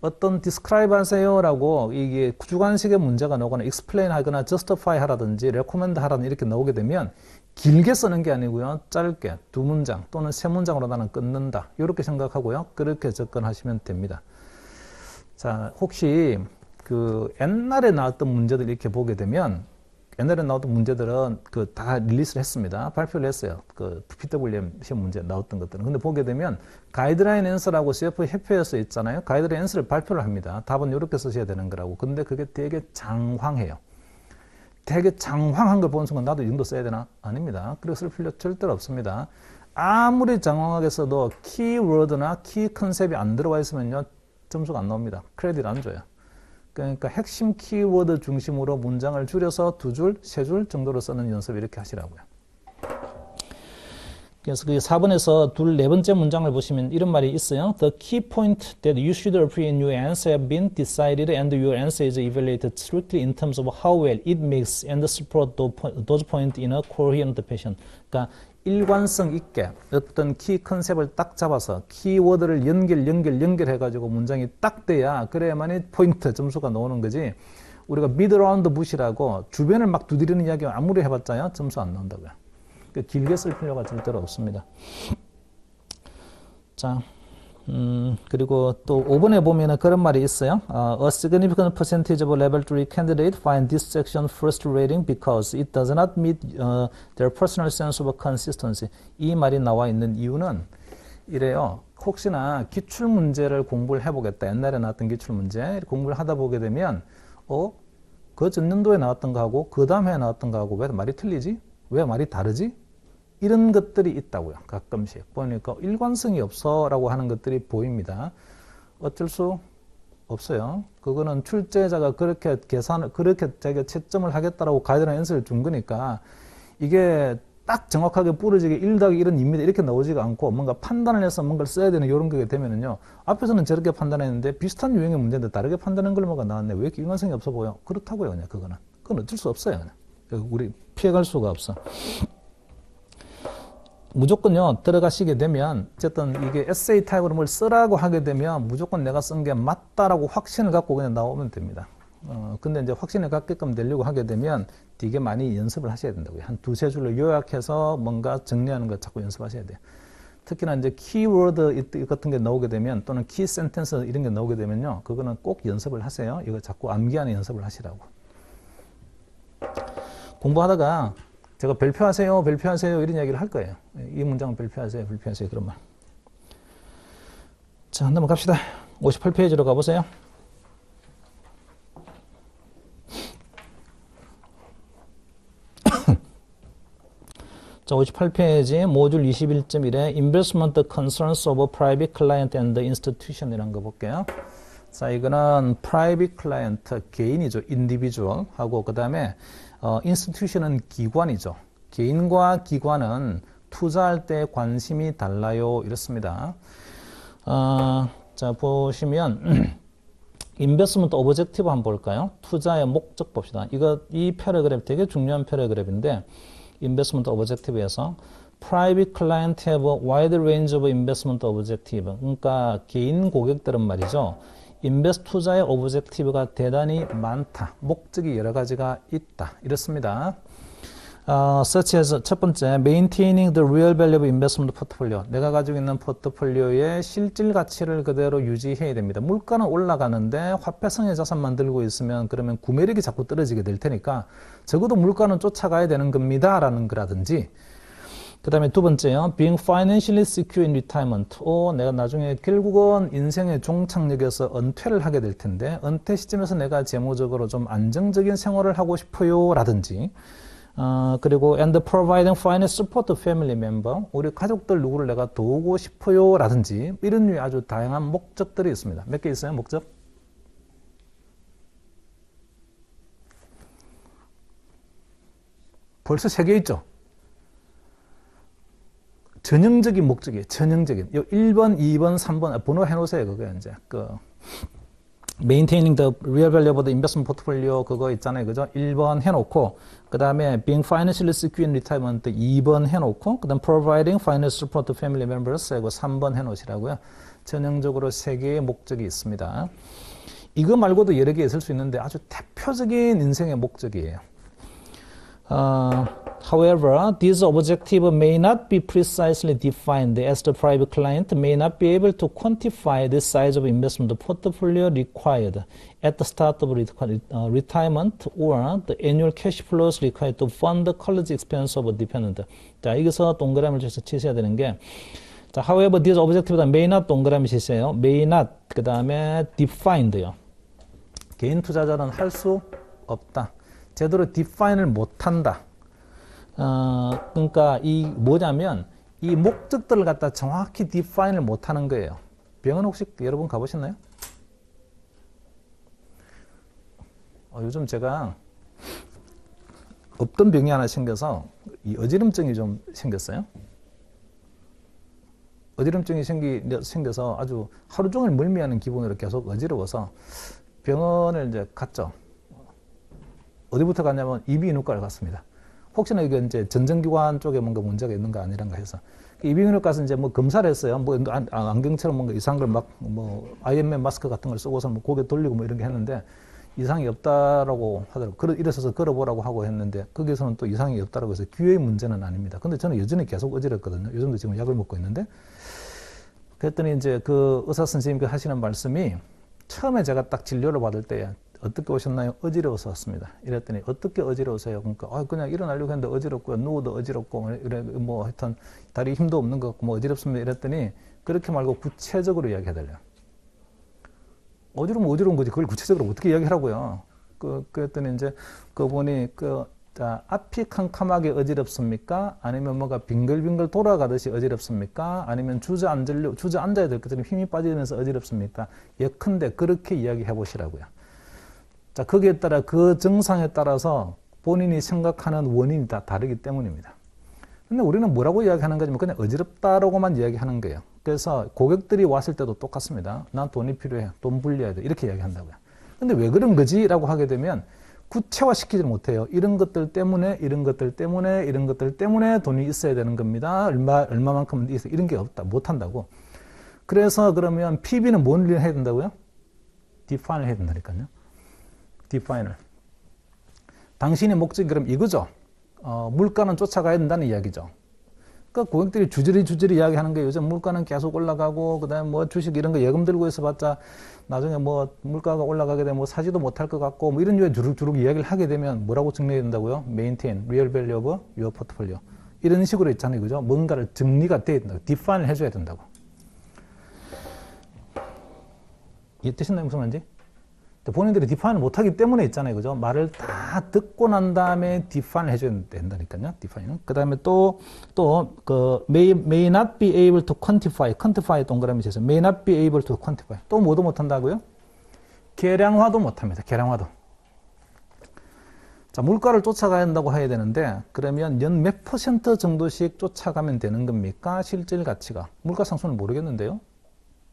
어떤 describe 하세요라고 이게 주관식의 문제가 나오거나 explain 하거나 justify 하라든지 recommend 하라든지 이렇게 나오게 되면 길게 쓰는 게 아니고요. 짧게 두 문장 또는 세 문장으로 나는 끊는다. 이렇게 생각하고요. 그렇게 접근하시면 됩니다. 자, 혹시 옛날에 나왔던 문제들 이렇게 보게 되면 옛날에 나왔던 문제들은 다 릴리스를 했습니다. 발표를 했어요. PWM 시험 문제 나왔던 것들은. 근데 보게 되면 가이드라인 앤서라고 CF 협회에서 있잖아요. 가이드라인 앤서를 발표를 합니다. 답은 이렇게 쓰셔야 되는 거라고. 근데 그게 되게 장황해요. 되게 장황한 걸 보는 순간 나도 이 정도 써야 되나? 아닙니다. 그렇게 쓸 필요 절대로 없습니다. 아무리 장황하게 써도 키워드나 키 컨셉이 안 들어와 있으면요, 점수가 안 나옵니다. 크레딧 안 줘요. 그러니까 핵심 키워드 중심으로 문장을 줄여서 2줄, 3줄 정도로 쓰는 연습 이렇게 하시라고요. 그래서 그 4번에서 네 번째 문장을 보시면 이런 말이 있어요. The key point that you should appear in your answer have been decided and your answer is evaluated strictly in terms of how well it makes and support those points in a coherent fashion. 그러니까 일관성 있게 어떤 키 컨셉을 딱 잡아서 키워드를 연결해가지고 문장이 딱 돼야 그래야만이 포인트 점수가 나오는 거지. 우리가 미드 라운드 부시라고 주변을 막 두드리는 이야기 아무리 해봤자요 점수 안 나온다고요. 길게 쓸 필요가 절대로 없습니다. 자, 그리고 또 5번에 보면은 그런 말이 있어요. A significant percentage of level 3 candidates find this section frustrating because it does not meet their personal sense of consistency. 이 말이 나와 있는 이유는 이래요. 혹시나 기출문제를 공부를 해보겠다. 옛날에 나왔던 기출문제 공부를 하다 보게 되면 그 전년도에 나왔던 거하고 그 다음에 나왔던 거하고 왜 말이 틀리지? 왜 말이 다르지? 이런 것들이 있다고요. 가끔씩 보니까 일관성이 없어 라고 하는 것들이 보입니다. 어쩔 수 없어요. 그거는 출제자가 그렇게 자기가 채점을 하겠다라고 가이드라인 연습을 준 거니까 이게 딱 정확하게 부러지게 1 더하기 1은 2입니다. 이렇게 나오지가 않고 뭔가 판단을 해서 뭔가를 써야 되는 이런 게 되면은요. 앞에서는 저렇게 판단했는데 비슷한 유형의 문제인데 다르게 판단한 걸 뭐가 나왔네. 왜 이렇게 일관성이 없어 보여? 그렇다고요. 그냥 그건 어쩔 수 없어요. 그냥. 우리 피해갈 수가 없어. 무조건요, 들어가시게 되면, 어쨌든 이게 에세이 타입으로 뭘 쓰라고 하게 되면 무조건 내가 쓴 게 맞다라고 확신을 갖고 그냥 나오면 됩니다. 근데 이제 확신을 갖게끔 되려고 하게 되면 되게 많이 연습을 하셔야 된다고요. 한 두세 줄로 요약해서 뭔가 정리하는 거 자꾸 연습하셔야 돼요. 특히나 이제 키워드 같은 게 나오게 되면 또는 키 센텐스 이런 게 나오게 되면요. 그거는 꼭 연습을 하세요. 이거 자꾸 암기하는 연습을 하시라고. 공부하다가 제가 발표하세요 이런 이야기를 할 거예요. 이 문장은 발표하세요 그런 말. 자, 넘어갑시다. 58페이지로 가보세요. 자, 58페이지 모듈 21.1에 Investment Concerns of Private Client and Institution 이라는 거 볼게요. 자, 이거는 Private Client, 개인이죠. Individual 하고 그 다음에 institution은 기관이죠. 개인과 기관은 투자할 때 관심이 달라요. 이렇습니다. 자, 보시면 investment objective 한번 볼까요? 투자의 목적 봅시다. 이 패러그래프 되게 중요한 패러그래프인데 investment objective에서 private client have a wide range of investment objective. 그러니까 개인 고객들은 말이죠. 인베스트 투자의 오브젝티브가 대단히 많다. 목적이 여러 가지가 있다. 이렇습니다. such as 첫 번째, maintaining the real value of investment portfolio. 내가 가지고 있는 포트폴리오의 실질 가치를 그대로 유지해야 됩니다. 물가는 올라가는데 화폐성의 자산만 들고 있으면 그러면 구매력이 자꾸 떨어지게 될 테니까 적어도 물가는 쫓아가야 되는 겁니다. 라는 거라든지 그 다음에 두 번째요. being financially secure in retirement. 내가 나중에 결국은 인생의 종착역에서 은퇴를 하게 될 텐데 은퇴 시점에서 내가 재무적으로 좀 안정적인 생활을 하고 싶어요. 라든지 그리고 and providing financial support to family member. 우리 가족들 누구를 내가 도우고 싶어요. 라든지 이런 류의 아주 다양한 목적들이 있습니다. 몇 개 있어요? 목적? 벌써 3개 있죠? 전형적인 목적이에요. 전형적인. 1번, 2번, 3번 번호 해놓으세요. 그거 이제 maintaining the real value of the investment portfolio 그거 있잖아요. 그죠? 1번 해놓고 그 다음에 being financially secure in retirement 2번 해놓고 그 다음 providing financial support to family members 이거 3번 해놓으시라고요. 전형적으로 3개의 목적이 있습니다. 이거 말고도 여러 개 있을 수 있는데 아주 대표적인 인생의 목적이에요. However, this objective may not be precisely defined as the private client may not be able to quantify the size of investment portfolio required at the start of retirement or the annual cash flows required to fund the college expense of a dependent. 자, 여기서 동그라미를 치셔야 되는 게 자, however, this objective may not 동그라미 치세요. may not 그 다음에 defined요. 개인 투자자는 할 수 없다. 제대로 define을 못한다. 그러니까 이 뭐냐면 이 목적들을 갖다 정확히 define을 못하는 거예요. 병원 혹시 여러분 가보셨나요? 요즘 제가 없던 병이 하나 생겨서 이 어지럼증이 좀 생겼어요. 어지럼증이 생겨서 아주 하루 종일 멀미하는 기분으로 계속 어지러워서 병원을 이제 갔죠. 어디부터 갔냐면 이비인후과를 갔습니다. 혹시나 이게 이제 전정기관 쪽에 뭔가 문제가 있는가 아니란가 해서 이비인후과 가서 이제 뭐 검사를 했어요. 뭐 안경처럼 뭔가 이상한 걸 막 뭐 아이언맨 마스크 같은 걸 쓰고서 뭐 고개 돌리고 뭐 이런 게 했는데 이상이 없다라고 하더라고요. 일어서서 걸어보라고 하고 했는데 거기서는 또 이상이 없다라고 해서 귀의 문제는 아닙니다. 근데 저는 여전히 계속 어지럽거든요. 요즘도 지금 약을 먹고 있는데 그랬더니 이제 그 의사 선생님께 하시는 말씀이 처음에 제가 딱 진료를 받을 때 어떻게 오셨나요? 어지러워서 왔습니다. 이랬더니 어떻게 어지러우세요? 그러니까 그냥 일어나려고 했는데 어지럽고요. 누워도 어지럽고 이래 뭐 하여튼 다리 힘도 없는 것 같고 뭐 어지럽습니다. 이랬더니 그렇게 말고 구체적으로 이야기해달래요. 어지러우면 어지러운 거지. 그걸 구체적으로 어떻게 이야기하라고요. 그랬더니 이제 그분이 앞이 캄캄하게 어지럽습니까? 아니면 뭐가 빙글빙글 돌아가듯이 어지럽습니까? 아니면 주저앉아야 될 것처럼 힘이 빠지면서 어지럽습니까? 예컨대 그렇게 이야기해 보시라고요. 자, 거기에 따라 그 증상에 따라서 본인이 생각하는 원인이 다 다르기 때문입니다. 근데 우리는 뭐라고 이야기하는 거냐면 그냥 어지럽다라고만 이야기하는 거예요. 그래서 고객들이 왔을 때도 똑같습니다. 난 돈이 필요해. 돈 불려야 돼. 이렇게 이야기한다고요. 근데 왜 그런 거지? 라고 하게 되면 구체화시키지 못해요. 이런 것들 때문에, 이런 것들 때문에, 이런 것들 때문에 돈이 있어야 되는 겁니다. 얼마만큼은 있어요. 이런 게 없다. 못한다고. 그래서 그러면 PB는 뭔 일을 해야 된다고요? 디파인을 해야 된다니까요. 디파인을. 당신의 목적이 그럼 이거죠. 물가는 쫓아가야 된다는 이야기죠. 그러니까 고객들이 주저리 이야기하는 게 요즘 물가는 계속 올라가고 그다음에 뭐 주식 이런 거 예금 들고 있어봤자 나중에 뭐 물가가 올라가게 되면 뭐 사지도 못할 것 같고 뭐 이런 류의 주룩주룩 이야기를 하게 되면 뭐라고 정리해야 된다고요? Maintain, real value of your portfolio. 이런 식으로 있잖아요. 그죠? 뭔가를 정리가 돼야 된다고. 디파인을 해줘야 된다고. 이해되셨나요? 무슨 말인지? 본인들이 디파인을 못하기 때문에 있잖아요. 그죠? 말을 다 듣고 난 다음에 디파인을 해줘야 된다니까요. 디파인은. 그 다음에 may not be able to quantify 동그라미 쳐서 may not be able to quantify. 또 뭐도 못한다고요? 계량화도 못합니다. 계량화도. 자, 물가를 쫓아가야 한다고 해야 되는데 그러면 연 몇 % 정도씩 쫓아가면 되는 겁니까? 실질 가치가. 물가 상승은 모르겠는데요.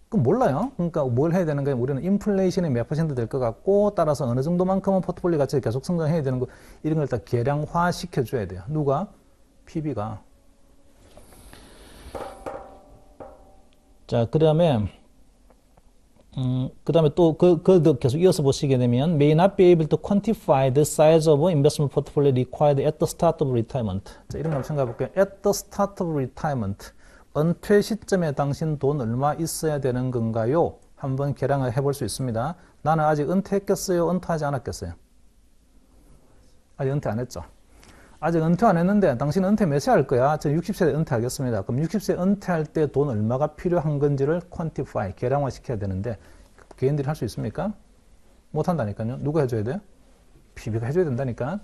그럼 몰라요. 그러니까 뭘 해야 되는 거예요? 우리는 인플레이션이 몇 % 될 것 같고 따라서 어느 정도만큼은 포트폴리오 가치가 계속 성장해야 되는 거 이런 걸 다 계량화 시켜줘야 돼요. 누가? PB가. 자, 그 다음에 또 계속 이어서 보시게 되면 may not be able to quantify the size of investment portfolio required at the start of retirement. 자, 이런 거 한번 생각해 볼게요. At the start of retirement. 은퇴 시점에 당신 돈 얼마 있어야 되는 건가요? 한번 계량을 해볼 수 있습니다. 나는 아직 은퇴했겠어요? 은퇴하지 않았겠어요? 아직 은퇴 안 했죠. 아직 은퇴 안 했는데 당신 은퇴 몇 세 할 거야? 저 60세에 은퇴하겠습니다. 그럼 60세 은퇴할 때 돈 얼마가 필요한 건지를 quantify, 계량화 시켜야 되는데 개인들이 할 수 있습니까? 못한다니까요. 누가 해줘야 돼요? PB가 해줘야 된다니까.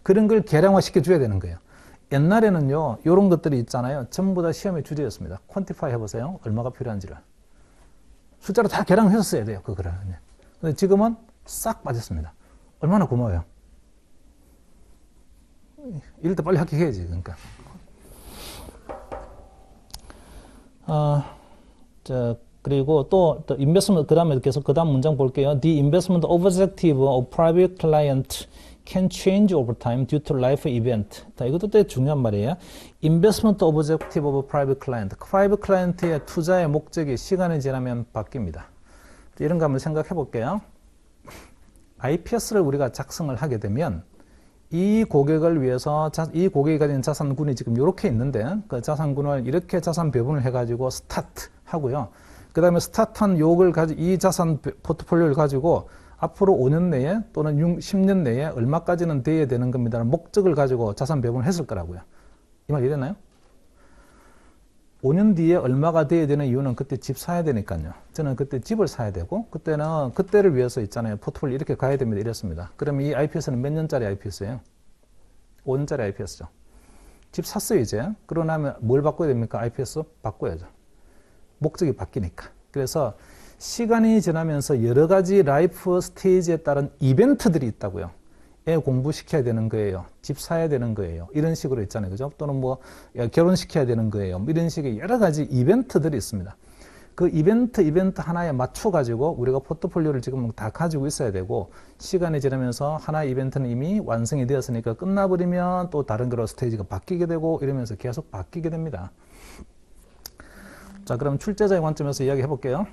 그런 걸 계량화 시켜줘야 되는 거예요. 옛날에는요, 이런 것들이 있잖아요. 전부 다 시험의 주제였습니다. 퀀티파이 해보세요. 얼마가 필요한지를. 숫자로 다 계량했었어야 돼요. 그거를. 근데 지금은 싹 빠졌습니다. 얼마나 고마워요. 이럴 때 빨리 합격해야지, 그러니까. 그리고 또 investment, 그 다음 문장 볼게요. The investment objective of private client can change over time due to life event. 자, 이것도 되게 중요한 말이에요. Investment objective of private client. private client의 투자의 목적이 시간이 지나면 바뀝니다. 이런 거 한번 생각해 볼게요. IPS를 우리가 작성을 하게 되면 이 고객을 위해서 이 고객이 가진 자산군이 지금 이렇게 있는데 그 자산군을 이렇게 자산 배분을 해가지고 스타트 하고요. 그 다음에 스타트한 이 자산 포트폴리오를 가지고 앞으로 5년 내에 또는 10년 내에 얼마까지는 돼야 되는 겁니다라는 목적을 가지고 자산 배분을 했을 거라고요. 이 말 이해되나요? 5년 뒤에 얼마가 돼야 되는 이유는 그때 집 사야 되니까요. 저는 그때 집을 사야 되고 그때를 위해서 있잖아요. 포트폴리오 이렇게 가야 됩니다. 이랬습니다. 그럼 이 IPS는 몇 년짜리 IPS예요? 5년짜리 IPS죠. 집 샀어요 이제. 그러고 나면 뭘 바꿔야 됩니까? IPS 바꿔야죠. 목적이 바뀌니까. 그래서 시간이 지나면서 여러 가지 라이프 스테이지에 따른 이벤트들이 있다고요. 애 공부시켜야 되는 거예요. 집 사야 되는 거예요. 이런 식으로 있잖아요. 그죠? 또는 뭐 결혼시켜야 되는 거예요. 뭐 이런 식의 여러 가지 이벤트들이 있습니다. 그 이벤트 하나에 맞춰 가지고 우리가 포트폴리오를 지금 다 가지고 있어야 되고, 시간이 지나면서 하나의 이벤트는 이미 완성이 되었으니까 끝나버리면 또 다른 그런 스테이지가 바뀌게 되고 이러면서 계속 바뀌게 됩니다. 자, 그럼 출제자의 관점에서 이야기 해볼게요.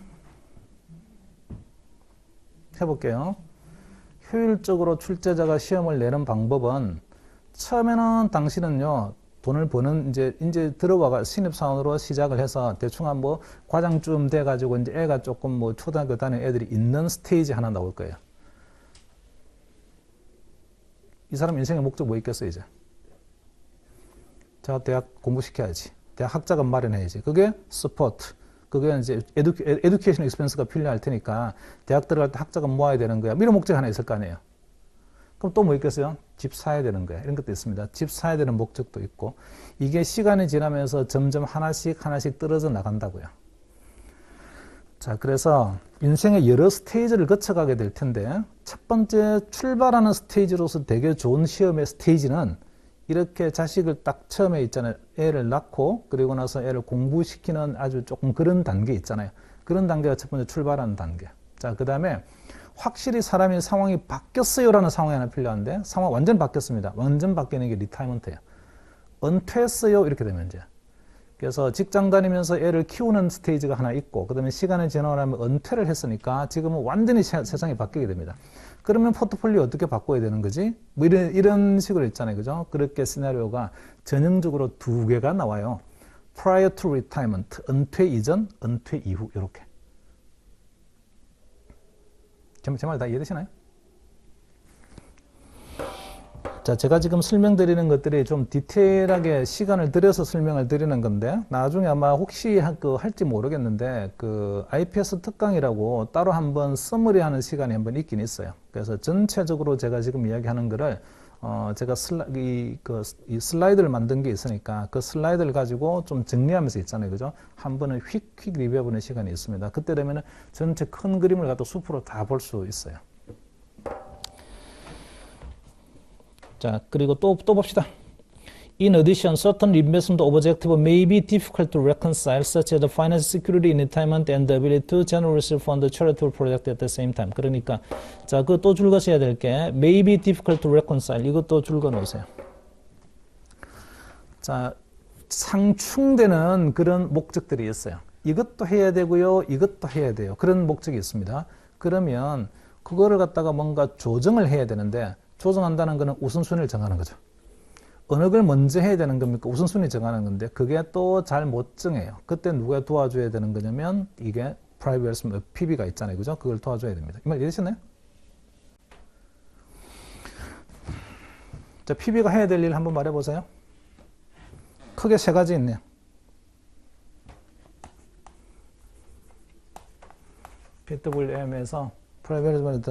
효율적으로 출제자가 시험을 내는 방법은, 처음에는 당신은요, 돈을 버는 이제 들어와가 신입사원으로 시작을 해서 대충 한 뭐 과장쯤 돼가지고 이제 애가 조금 뭐 초등학교 다니는 애들이 있는 스테이지 하나 나올 거예요. 이 사람 인생의 목적 뭐 있겠어요, 이제? 자, 대학 공부시켜야지. 대학 학자금 마련해야지. 그게 스포트. 그게 이제 에듀케이션 익스펜스가 필요할 테니까 대학 들어갈 때 학자금 모아야 되는 거야. 이런 목적이 하나 있을 거 아니에요. 그럼 또 뭐 있겠어요? 집 사야 되는 거야. 이런 것도 있습니다. 집 사야 되는 목적도 있고, 이게 시간이 지나면서 점점 하나씩 떨어져 나간다고요. 자, 그래서 인생의 여러 스테이지를 거쳐가게 될 텐데, 첫 번째 출발하는 스테이지로서 되게 좋은 시험의 스테이지는 이렇게 자식을 딱 처음에 있잖아요. 애를 낳고 그리고 나서 애를 공부시키는 아주 조금 그런 단계 있잖아요. 그런 단계가 첫 번째 출발하는 단계. 자, 그 다음에 확실히 사람이 상황이 바뀌었어요라는 상황이 하나 필요한데, 상황 완전 바뀌었습니다. 완전 바뀌는 게 리타이먼트예요. 은퇴했어요 이렇게 되면 이제, 그래서 직장 다니면서 애를 키우는 스테이지가 하나 있고, 그 다음에 시간이 지나고 나면 은퇴를 했으니까 지금은 완전히 세상이 바뀌게 됩니다. 그러면 포트폴리오 어떻게 바꿔야 되는 거지? 뭐 이런 식으로 있잖아요. 그죠? 그렇게 시나리오가 전형적으로 두 개가 나와요. prior to retirement, 은퇴 이전, 은퇴 이후, 이렇게. 제 말 다 이해되시나요? 자, 제가 지금 설명드리는 것들이 좀 디테일하게 시간을 들여서 설명을 드리는 건데, 나중에 아마 혹시 할지 모르겠는데, 그 IPS 특강이라고 따로 한번 서머리 하는 시간이 한번 있긴 있어요. 그래서 전체적으로 제가 지금 이야기하는 거를, 제가 이 슬라이드를 만든 게 있으니까 그 슬라이드를 가지고 좀 정리하면서 있잖아요. 그죠? 한 번은 휙 리뷰해보는 시간이 있습니다. 그때 되면은 전체 큰 그림을 갖다 숲으로 다 볼 수 있어요. 자, 그리고 또 봅시다. In addition, certain investment objectives may be difficult to reconcile, such as the financial security in retirement and the ability to generously fund charitable projects at the same time. 그러니까, 자, 그 또 줄거셔야 될 게, may be difficult to reconcile. 이것도 줄거 놓으세요. 자, 상충되는 그런 목적들이 있어요. 이것도 해야 되고요, 이것도 해야 돼요. 그런 목적이 있습니다. 그러면 그거를 갖다가 뭔가 조정을 해야 되는데, 조정한다는 것은 우선순위를 정하는 거죠. 어느 걸 먼저 해야 되는 겁니까? 우선순위 정하는 건데, 그게 또 잘 못 정해요. 그때 누가 도와줘야 되는 거냐면, 이게 프라이빗 PB가 있잖아요. 그죠? 그걸 도와줘야 됩니다. 이 말 이해되셨나요? 자, PB가 해야 될 일 한번 말해보세요. 크게 세 가지 있네요. PWM에서 프라이빗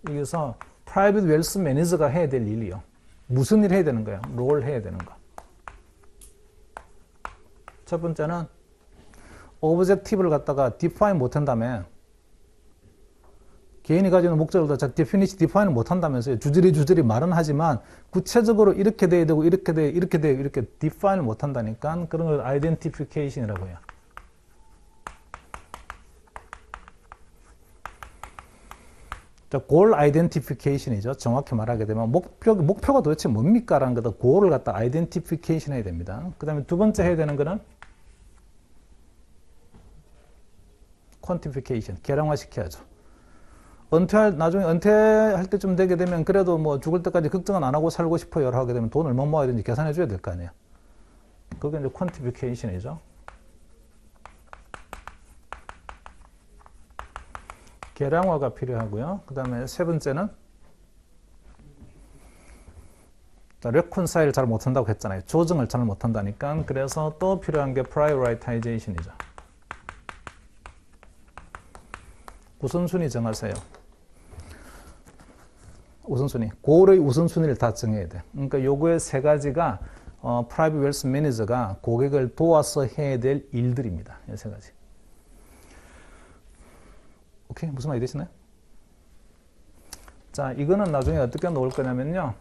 여기서 프라이빗 웰스 매니저가 해야 될 일이요. 무슨 일 해야 되는 거예요? 롤 해야 되는 거. 첫 번째는 오브젝티브를 갖다가 디파인 못한다며, 개인이 가지고 있는 목적을 다 디파인을 못한다면서요. 주저리 말은 하지만 구체적으로 이렇게 돼야 되고 이렇게 디파인을 못한다니까, 그런 걸 아이덴티피케이션이라고 해요. goal identification이죠. 정확히 말하게 되면 목표가 도대체 뭡니까? 라는 거다. goal을 갖다 identification 해야 됩니다. 그 다음에 두 번째 해야 되는 거는 quantification, 계량화 시켜야죠. 나중에 은퇴할 때쯤 되게 되면 그래도 뭐 죽을 때까지 걱정은 안 하고 살고 싶어요 하게 되면 돈 얼마 모아야 되는지 계산해 줘야 될 거 아니에요. 그게 이제 quantification이죠. 계량화가 필요하고요. 그 다음에 세 번째는 reconcile 잘 못한다고 했잖아요. 조정을 잘 못한다니까. 그래서 또 필요한 게 prioritization이죠. 우선순위 정하세요. 우선순위. 고울의 우선순위를 다 정해야 돼. 그러니까 요거의 세 가지가 프라이빗 웰스 매니저가 고객을 도와서 해야 될 일들입니다. 이 세 가지. 오케이? 무슨 말이 되시나요? 자, 이거는 나중에 어떻게 놓을 거냐면요.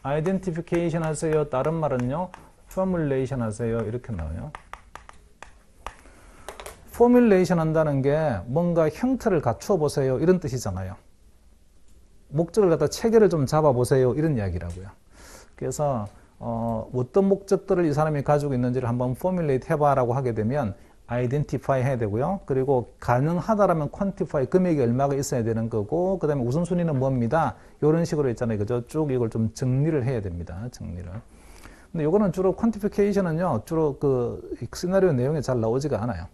아이덴티피케이션 하세요. 다른 말은요. 포뮬레이션 하세요. 이렇게 나와요. 포뮬레이션 한다는 게 뭔가 형태를 갖추어 보세요. 이런 뜻이잖아요. 목적을 갖다 체계를 좀 잡아 보세요. 이런 이야기라고요. 그래서 어떤 목적들을 이 사람이 가지고 있는지를 한번 포뮬레이트 해봐라고 하게 되면 아이덴티파이 해야 되고요. 그리고 가능하다라면 퀀티파이 금액이 얼마가 있어야 되는 거고, 그 다음에 우선순위는 뭡니다. 이런 식으로 있잖아요. 그죠? 쭉 이걸 좀 정리를 해야 됩니다. 정리를. 근데 요거는 주로 퀀티피케이션은요, 주로 그 시나리오 내용에 잘 나오지가 않아요.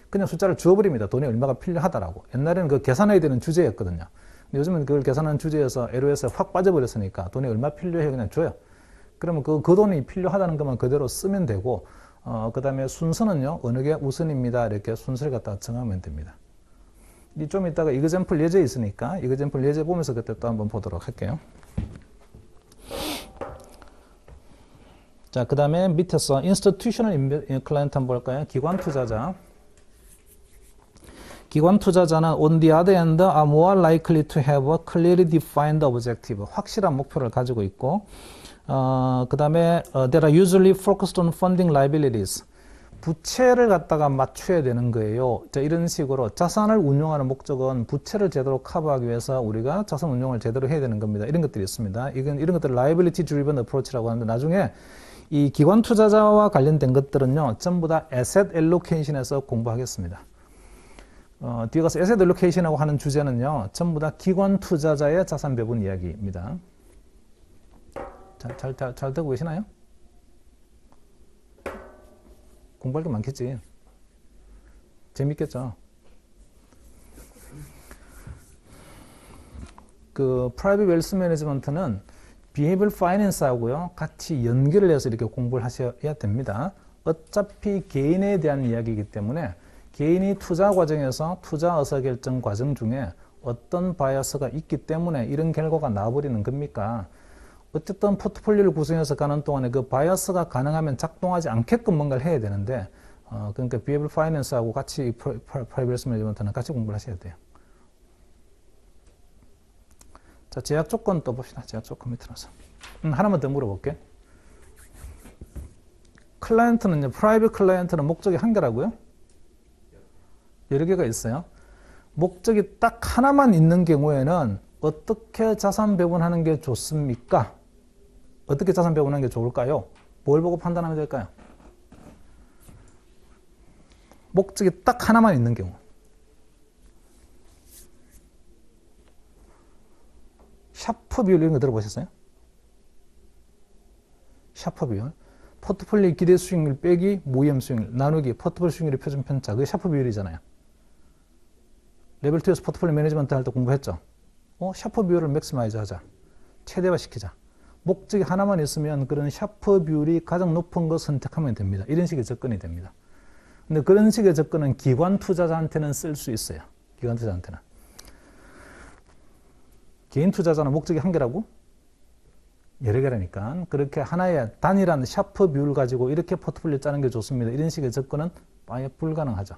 그냥 숫자를 주어버립니다. 돈이 얼마가 필요하다라고. 옛날에는 그 계산해야 되는 주제였거든요. 근데 요즘은 그걸 계산하는 주제여서 LOS에 확 빠져버렸으니까 돈이 얼마 필요해 그냥 줘요. 그러면 그 돈이 필요하다는 것만 그대로 쓰면 되고, 그 다음에 순서는요, 어느 게 우선입니다. 이렇게 순서를 갖다가 정하면 됩니다. 좀 이따가 이그젬플 예제 있으니까 이그젬플 예제 보면서 그때 또 한번 보도록 할게요. 자, 그 다음에 밑에서 institutional client 한번 볼까요? 기관 투자자. 기관 투자자는 on the other hand are more likely to have a clearly defined objective. 확실한 목표를 가지고 있고, 그 다음에 they are usually focused on funding liabilities. 부채를 갖다가 맞춰야 되는 거예요. 자, 이런 식으로 자산을 운용하는 목적은 부채를 제대로 커버하기 위해서 우리가 자산 운용을 제대로 해야 되는 겁니다. 이런 것들이 있습니다. 이런 것들을 liability driven approach라고 하는데, 나중에 이 기관 투자자와 관련된 것들은요, 전부 다 asset allocation에서 공부하겠습니다. 뒤에 가서 asset allocation이라고 하는 주제는요, 전부 다 기관 투자자의 자산 배분 이야기입니다. 잘 되고 계시나요? 공부할 게 많겠지. 재밌겠죠. 그 Private Wealth Management는 Behavioral Finance하고요 같이 연결을 해서 이렇게 공부를 하셔야 됩니다. 어차피 개인에 대한 이야기이기 때문에 개인이 투자 과정에서 투자 의사결정 과정 중에 어떤 바이어스가 있기 때문에 이런 결과가 나와버리는 겁니까? 어쨌든 포트폴리오를 구성해서 가는 동안에 그 바이어스가 가능하면 작동하지 않게끔 뭔가를 해야 되는데, 그러니까 Behavioral Finance하고 같이 Private Wealth Management는 같이 공부를 하셔야 돼요. 자, 제약 조건 또 봅시다. 제약 조건 밑으로서. 하나만 더 물어볼게. 클라이언트는요, 프라이빗 클라이언트는 목적이 한 개라고요? 여러 개가 있어요. 목적이 딱 하나만 있는 경우에는 어떻게 자산 배분하는 게 좋습니까? 어떻게 자산 배분하는 게 좋을까요? 뭘 보고 판단하면 될까요? 목적이 딱 하나만 있는 경우. 샤프 비율 이런 거 들어보셨어요? 샤프 비율. 포트폴리오 기대 수익률 빼기 무위험 수익률 나누기 포트폴리오 수익률의 표준 편차. 그게 샤프 비율이잖아요. 레벨 2에서 포트폴리오 매니지먼트 할 때 공부했죠. 샤프 비율을 맥시마이즈 하자. 최대화 시키자. 목적이 하나만 있으면 그런 샤프 비율이 가장 높은 거 선택하면 됩니다. 이런 식의 접근이 됩니다. 근데 그런 식의 접근은 기관 투자자한테는 쓸 수 있어요. 기관 투자자한테는. 개인 투자자는 목적이 한 개라고? 여러 개라니까. 그렇게 하나의 단일한 샤프 비율 가지고 이렇게 포트폴리오 짜는 게 좋습니다. 이런 식의 접근은 아예 불가능하죠.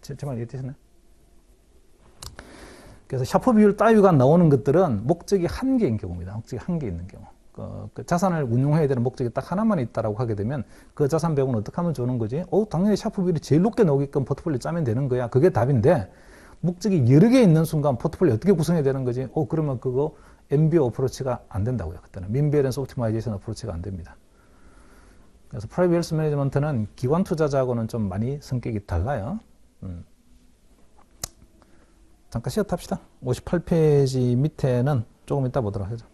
제 말 이해되셨나요? 그래서 샤프 비율 따위가 나오는 것들은 목적이 한 개인 경우입니다. 목적이 한 개 있는 경우. 그 자산을 운용해야 되는 목적이 딱 하나만 있다라고 하게 되면 그 자산 배분은 어떻게 하면 좋은 거지? 당연히 샤프 비율이 제일 높게 나오게끔 포트폴리오 짜면 되는 거야. 그게 답인데, 목적이 여러 개 있는 순간 포트폴리오 어떻게 구성해야 되는 거지? 그러면 그거 MBO 어프로치가 안 된다고요. 그때는 Mean Variance Optimization 어프로치가 안 됩니다. 그래서 Private Wealth Management는 기관 투자자하고는 좀 많이 성격이 달라요. 잠깐 쉬었다 합시다. 58페이지 밑에는 조금 이따 보도록 하죠.